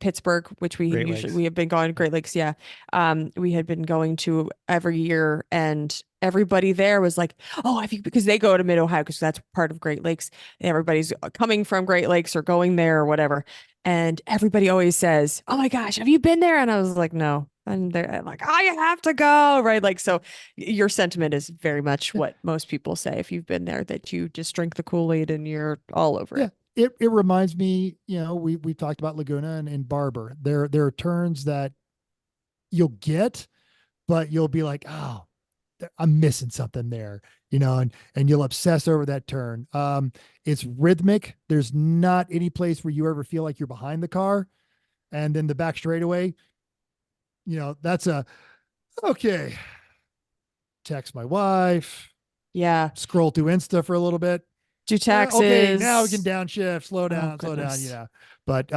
Pittsburgh, which we have been going to Great Lakes. Yeah. We had been going to every year, and everybody there was like, oh, because they go to Mid Ohio because that's part of Great Lakes. Everybody's coming from Great Lakes or going there or whatever. And everybody always says, oh my gosh, have you been there? And I was like, no. And they're like, oh, you have to go. Right. Like, so your sentiment is very much what most people say. If you've been there, that you just drink the Kool-Aid and you're all over it. It reminds me, we talked about Laguna and Barber. There are turns that you'll get, but you'll be like, oh, I'm missing something there, and you'll obsess over that turn. It's rhythmic. There's not any place where you ever feel like you're behind the car. And then the back straightaway, that's okay. Text my wife. Yeah. Scroll through Insta for a little bit. Do taxes. Okay, now we can downshift, slow down. But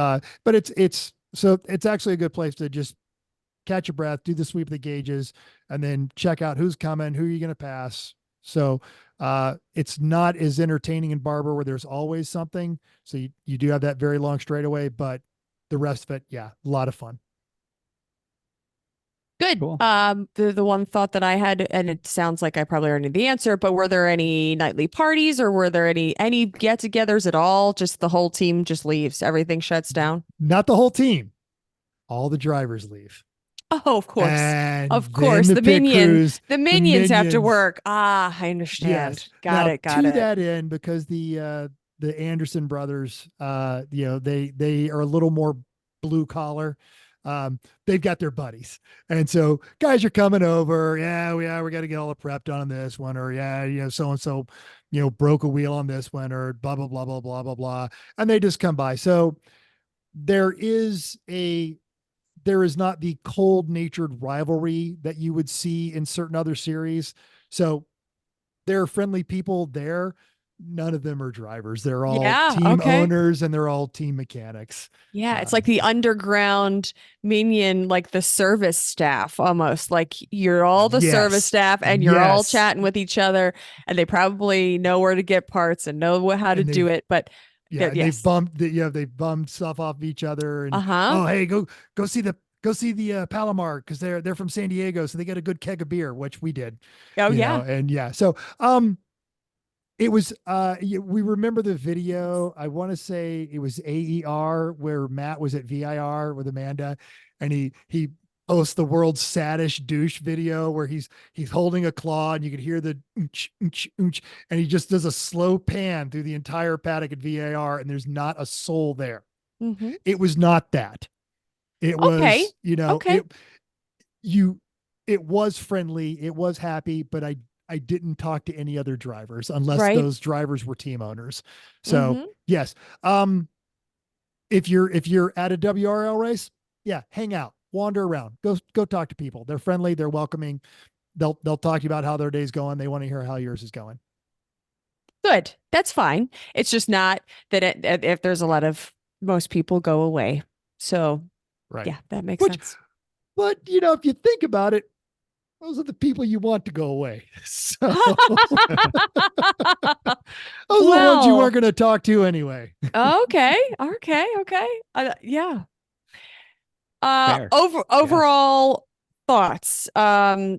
it's actually a good place to just catch your breath, do the sweep of the gauges, and then check out who's coming, who you're going to pass. So it's not as entertaining in Barber where there's always something. So you do have that very long straightaway, but the rest of it, a lot of fun. Good. Cool. The one thought that I had, and it sounds like I probably already know the answer, but were there any nightly parties or were there any get-togethers at all? Just the whole team just leaves. Everything shuts down. Not the whole team. All the drivers leave. Oh, of course. And of course. The minions have to work. I understand. Yes. Got it. To that end, because the Anderson brothers, they are a little more blue collar. They've got their buddies. And so guys are coming over. We got to get all the prep done on this one, or so-and-so, broke a wheel on this one, or blah, blah, blah, blah, blah, blah, blah. And they just come by. So there is not the cold natured rivalry that you would see in certain other series. So there are friendly people there. None of them are drivers. They're all team owners, and they're all team mechanics. Yeah. It's like the underground minion, like the service staff, almost like you're all the service staff and you're all chatting with each other, and they probably know where to get parts and know how to do it. But they've bummed stuff off each other. And oh, hey, go see the Palomar, because they're from San Diego, so they get a good keg of beer, which we did. So it was we remember the video. I want to say it was AER where Matt was at VIR with Amanda, and he posts the world's saddest douche video where he's holding a claw and you can hear the oonch, oonch, oonch, and he just does a slow pan through the entire paddock at VIR, and there's not a soul there. Mm-hmm. It was not that. It was, it was friendly. It was happy, but I didn't talk to any other drivers unless those drivers were team owners. So yes. If you're at a WRL race, hang out, wander around, go talk to people. They're friendly. They're welcoming. They'll talk to you about how their day's going. They want to hear how yours is going. Good. That's fine. It's just not that if there's a lot of, most people go away. So yeah, that makes sense. But if you think about it, those are the people you want to go away. So those are the ones you Well. are going to talk to anyway. Okay. Yeah. Fair. Overall thoughts.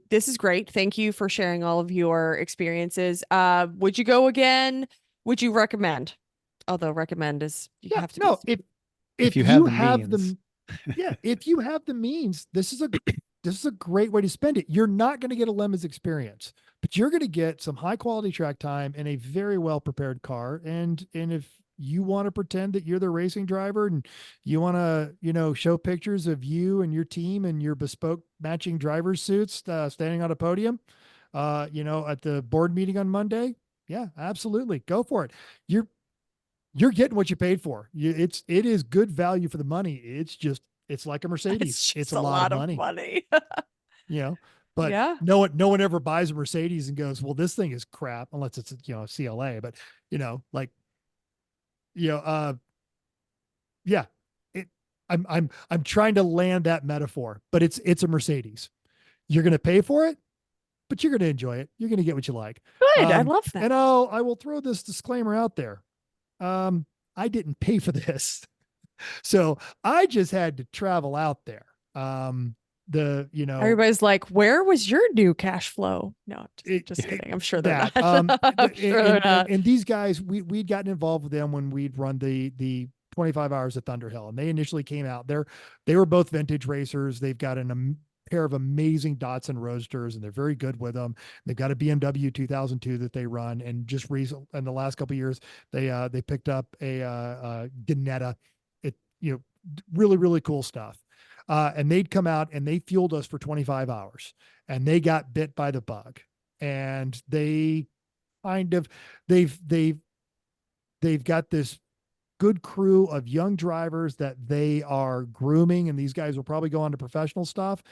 This is great. Thank you for sharing all of your experiences. Would you go again? Would you recommend? Although recommend is you have to no, be if you you have have the the means. yeah, if you have the means, this is a great way to spend it. You're not going to get a Lemons experience, but you're going to get some high quality track time in a very well prepared car. And if you want to pretend that you're the racing driver and you want to, show pictures of you and your team and your bespoke matching driver's suits standing on a podium, at the board meeting on Monday, yeah, absolutely, go for it. You're getting what you paid for. It is good value for the money. It's like a Mercedes. It's a lot of money. But Yeah. no one ever buys a Mercedes and goes, well, this thing is crap, unless it's a CLA. But yeah. I'm trying to land that metaphor, but it's a Mercedes. You're going to pay for it, but you're going to enjoy it. You're going to get what you like. Good. I love that. And I will throw this disclaimer out there. I didn't pay for this. So I just had to travel out there. Everybody's like, where was your new cash flow? No, just kidding. I'm sure they're that, not. I'm sure they're not. And these guys, we'd gotten involved with them when we'd run the 25 hours at Thunderhill, and they initially came out there. They were both vintage racers. They've got pair of amazing Datsun Roadsters, and they're very good with them. They've got a BMW 2002 that they run, and just recently, in the last couple of years, they picked up a Ginetta. Really, really cool stuff. And they'd come out and they fueled us for 25 hours, and they got bit by the bug, and they've got this good crew of young drivers that they are grooming, and these guys will probably go on to professional stuff.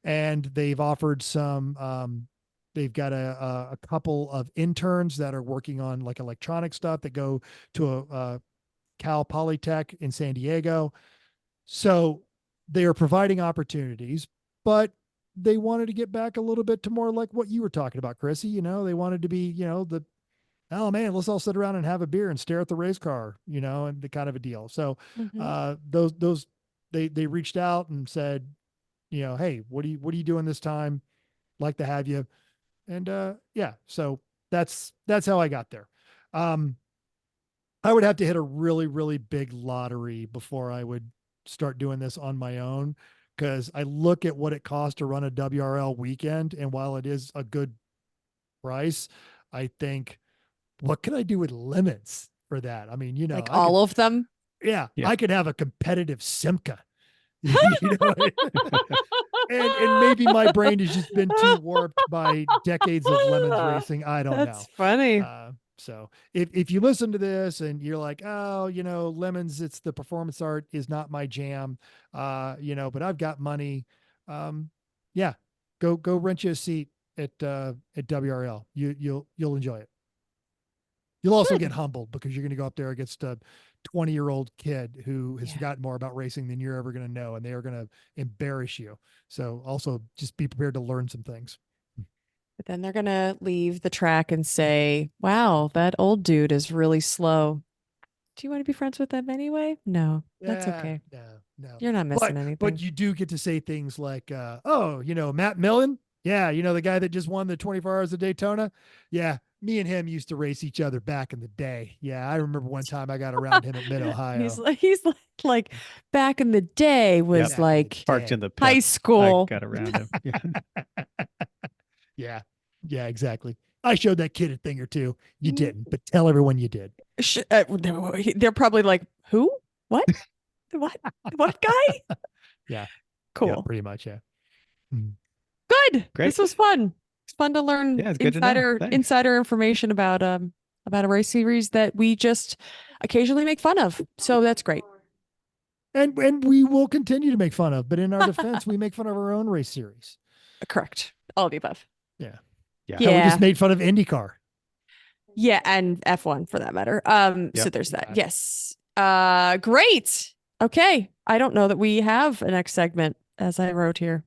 And they've offered some, they've got a couple of interns that are working on like electronic stuff that go to a Cal Polytech in San Diego. So they are providing opportunities, but they wanted to get back a little bit to more like what you were talking about, Chrissy. They wanted to be, oh man, let's all sit around and have a beer and stare at the race car, and the kind of a deal. So they reached out and said, hey, what are you doing this time? Like to have you. And yeah, so that's how I got there. I would have to hit a really, really big lottery before I would start doing this on my own, because I look at what it costs to run a WRL weekend, and while it is a good price, I think, what can I do with limits for that? I mean, like all of them. Yeah, I could have a competitive Simca. And maybe my brain has just been too warped by decades of lemons racing. I don't know. That's funny. So if you listen to this and you're like, oh, lemons, it's the performance art is not my jam, but I've got money. Yeah, go rent you a seat at WRL. You'll enjoy it. You'll also get humbled because you're going to go up there against a 20-year-old kid who has forgotten more about racing than you're ever going to know, and they are going to embarrass you. So also just be prepared to learn some things. But then they're going to leave the track and say, wow, that old dude is really slow. Do you want to be friends with them anyway? No, that's okay. No. You're not missing anything. But you do get to say things like, Matt Millen. Yeah. The guy that just won the 24 Hours of Daytona. Yeah. Me and him used to race each other back in the day. Yeah. I remember one time I got around him at Mid-Ohio. He's like back in the day was like parked in the pit. High school. I got around him. Yeah. Yeah, exactly. I showed that kid a thing or two. You didn't, but tell everyone you did. They're probably like, who? What? What guy? Yeah. Cool. Yeah, pretty much. Yeah. Good. Great. This was fun. It's fun to learn insider information about a race series that we just occasionally make fun of. So that's great. And we will continue to make fun of, but in our defense, we make fun of our own race series. Correct. All of the above. Yeah. Yeah. We just made fun of IndyCar. Yeah, and F1 for that matter. So there's that. Yes. Great. Okay. I don't know that we have a next segment as I wrote here.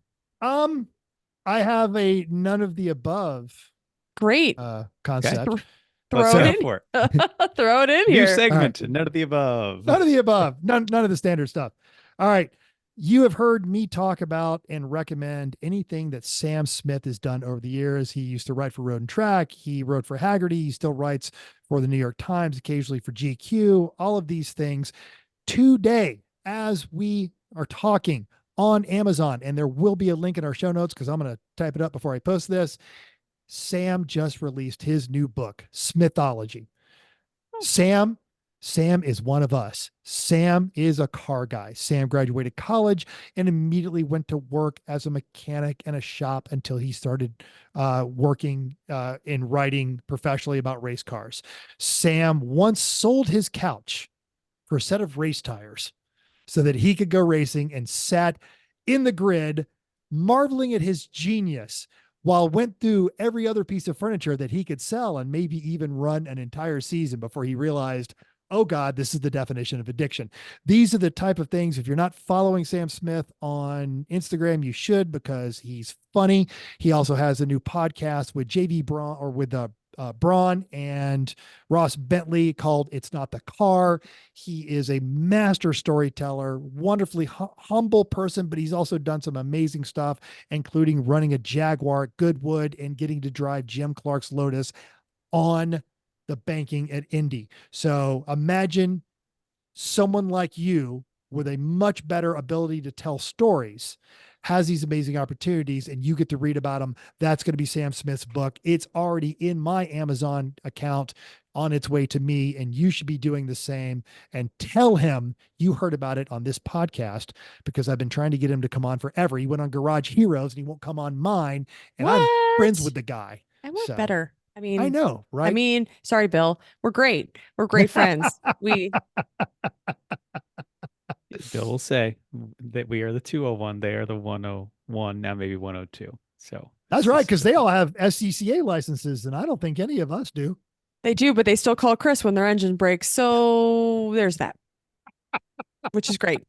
I have a none of the above Great. concept. Th- Let's Throw go it in. for it. Throw it in New here. segment. None of the above. None of the above. None of the standard stuff. All right. You have heard me talk about and recommend anything that Sam Smith has done over the years. He used to write for Road and Track. He wrote for Haggerty. He still writes for the New York Times, occasionally for GQ, all of these things. Today, as we are talking on Amazon, and there will be a link in our show notes because I'm going to type it up before I post this. Sam just released his new book, Smithology. Sam is one of us. Sam is a car guy. Sam graduated college and immediately went to work as a mechanic in a shop until he started working in writing professionally about race cars. Sam once sold his couch for a set of race tires so that he could go racing, and sat in the grid marveling at his genius while went through every other piece of furniture that he could sell and maybe even run an entire season before he realized, oh God, this is the definition of addiction. These are the type of things, if you're not following Sam Smith on Instagram, you should, because he's funny. He also has a new podcast with JV Braun, or with Braun and Ross Bentley, called It's Not the Car. He is a master storyteller, wonderfully humble person, but he's also done some amazing stuff, including running a Jaguar at Goodwood and getting to drive Jim Clark's Lotus on the banking at Indy. So imagine someone like you with a much better ability to tell stories has these amazing opportunities, and you get to read about them. That's going to be Sam Smith's book. It's already in my Amazon account on its way to me, and you should be doing the same. And tell him you heard about it on this podcast, because I've been trying to get him to come on forever. He went on Garage Heroes and he won't come on mine, and I'm friends with the guy. I want So, better. I mean, I know, right? I mean, sorry, Bill. We're great. We're great friends. We Bill will say that we are the 201. They are the 101, now maybe 102. So That's right, because they all have SCCA licenses, and I don't think any of us do. They do, but they still call Chris when their engine breaks. So there's that, which is great.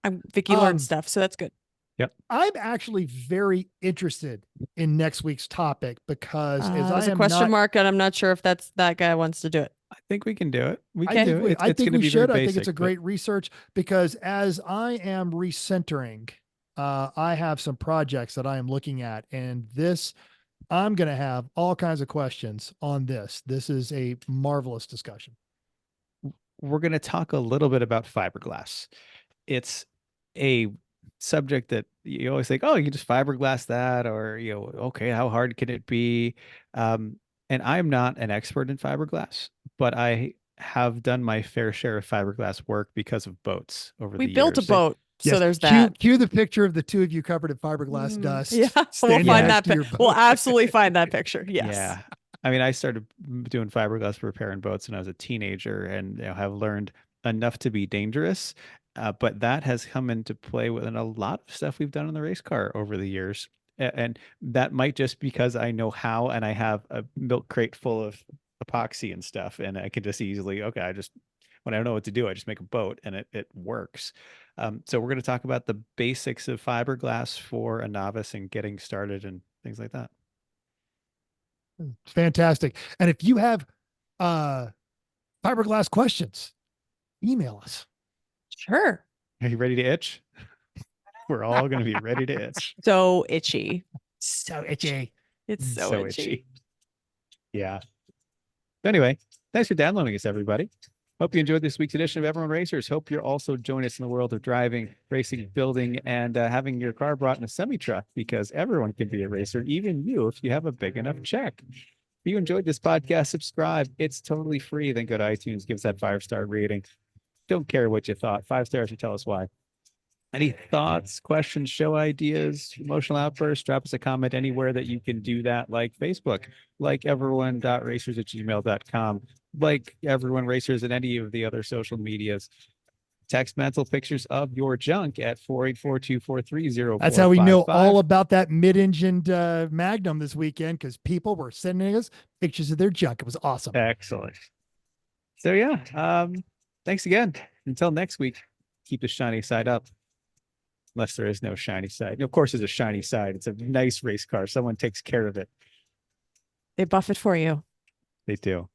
Vicky learned stuff, so that's good. Yep. I'm actually very interested in next week's topic, because there's a question mark, and I'm not sure if that guy wants to do it. I think we can do it. We I can think do we, it. I think we should. I think it's a but great research, because as I am recentering, I have some projects that I am looking at, and I'm going to have all kinds of questions on this. This is a marvelous discussion. we're going to talk a little bit about fiberglass. It's a subject that you always think, oh, you can just fiberglass that, or, okay, how hard can it be? And I'm not an expert in fiberglass, but I have done my fair share of fiberglass work because of boats over the years. We built a boat. So Yes. there's that. Cue the picture of the two of you covered in fiberglass dust. Yeah, we'll standing find next that. to your boat. We'll absolutely find that picture. Yes. Yeah. I mean, I started doing fiberglass for repairing boats when I was a teenager, and have learned enough to be dangerous. But that has come into play within a lot of stuff we've done in the race car over the years. And that might just because I know how, and I have a milk crate full of epoxy and stuff, and I can just easily, okay, when I don't know what to do, I just make a boat, and it works. So we're going to talk about the basics of fiberglass for a novice and getting started and things like that. Fantastic. And if you have fiberglass questions, email us. Sure. Are you ready to itch? We're all going to be ready to itch. So itchy. So itchy. It's so itchy. Yeah. Anyway, thanks for downloading us, everybody. Hope you enjoyed this week's edition of Everyone Racers. Hope you'll also join us in the world of driving, racing, building, and having your car brought in a semi-truck, because everyone can be a racer, even you, if you have a big enough check. If you enjoyed this podcast, subscribe. It's totally free. Then go to iTunes, give us that 5-star rating. Don't care what you thought. 5 stars and tell us why. Any thoughts, questions, show ideas, emotional outbursts, drop us a comment anywhere that you can do that, like Facebook, like everyone.racers@gmail.com, like Everyone Racers and any of the other social medias. Text mental pictures of your junk at 484-243-0455. That's how we know all about that mid-engined Magnum this weekend, because people were sending us pictures of their junk. It was awesome. Excellent. So yeah, thanks again. Until next week, keep the shiny side up. unless there is no shiny side. And of course, there's a shiny side. It's a nice race car. Someone takes care of it. They buff it for you. They do.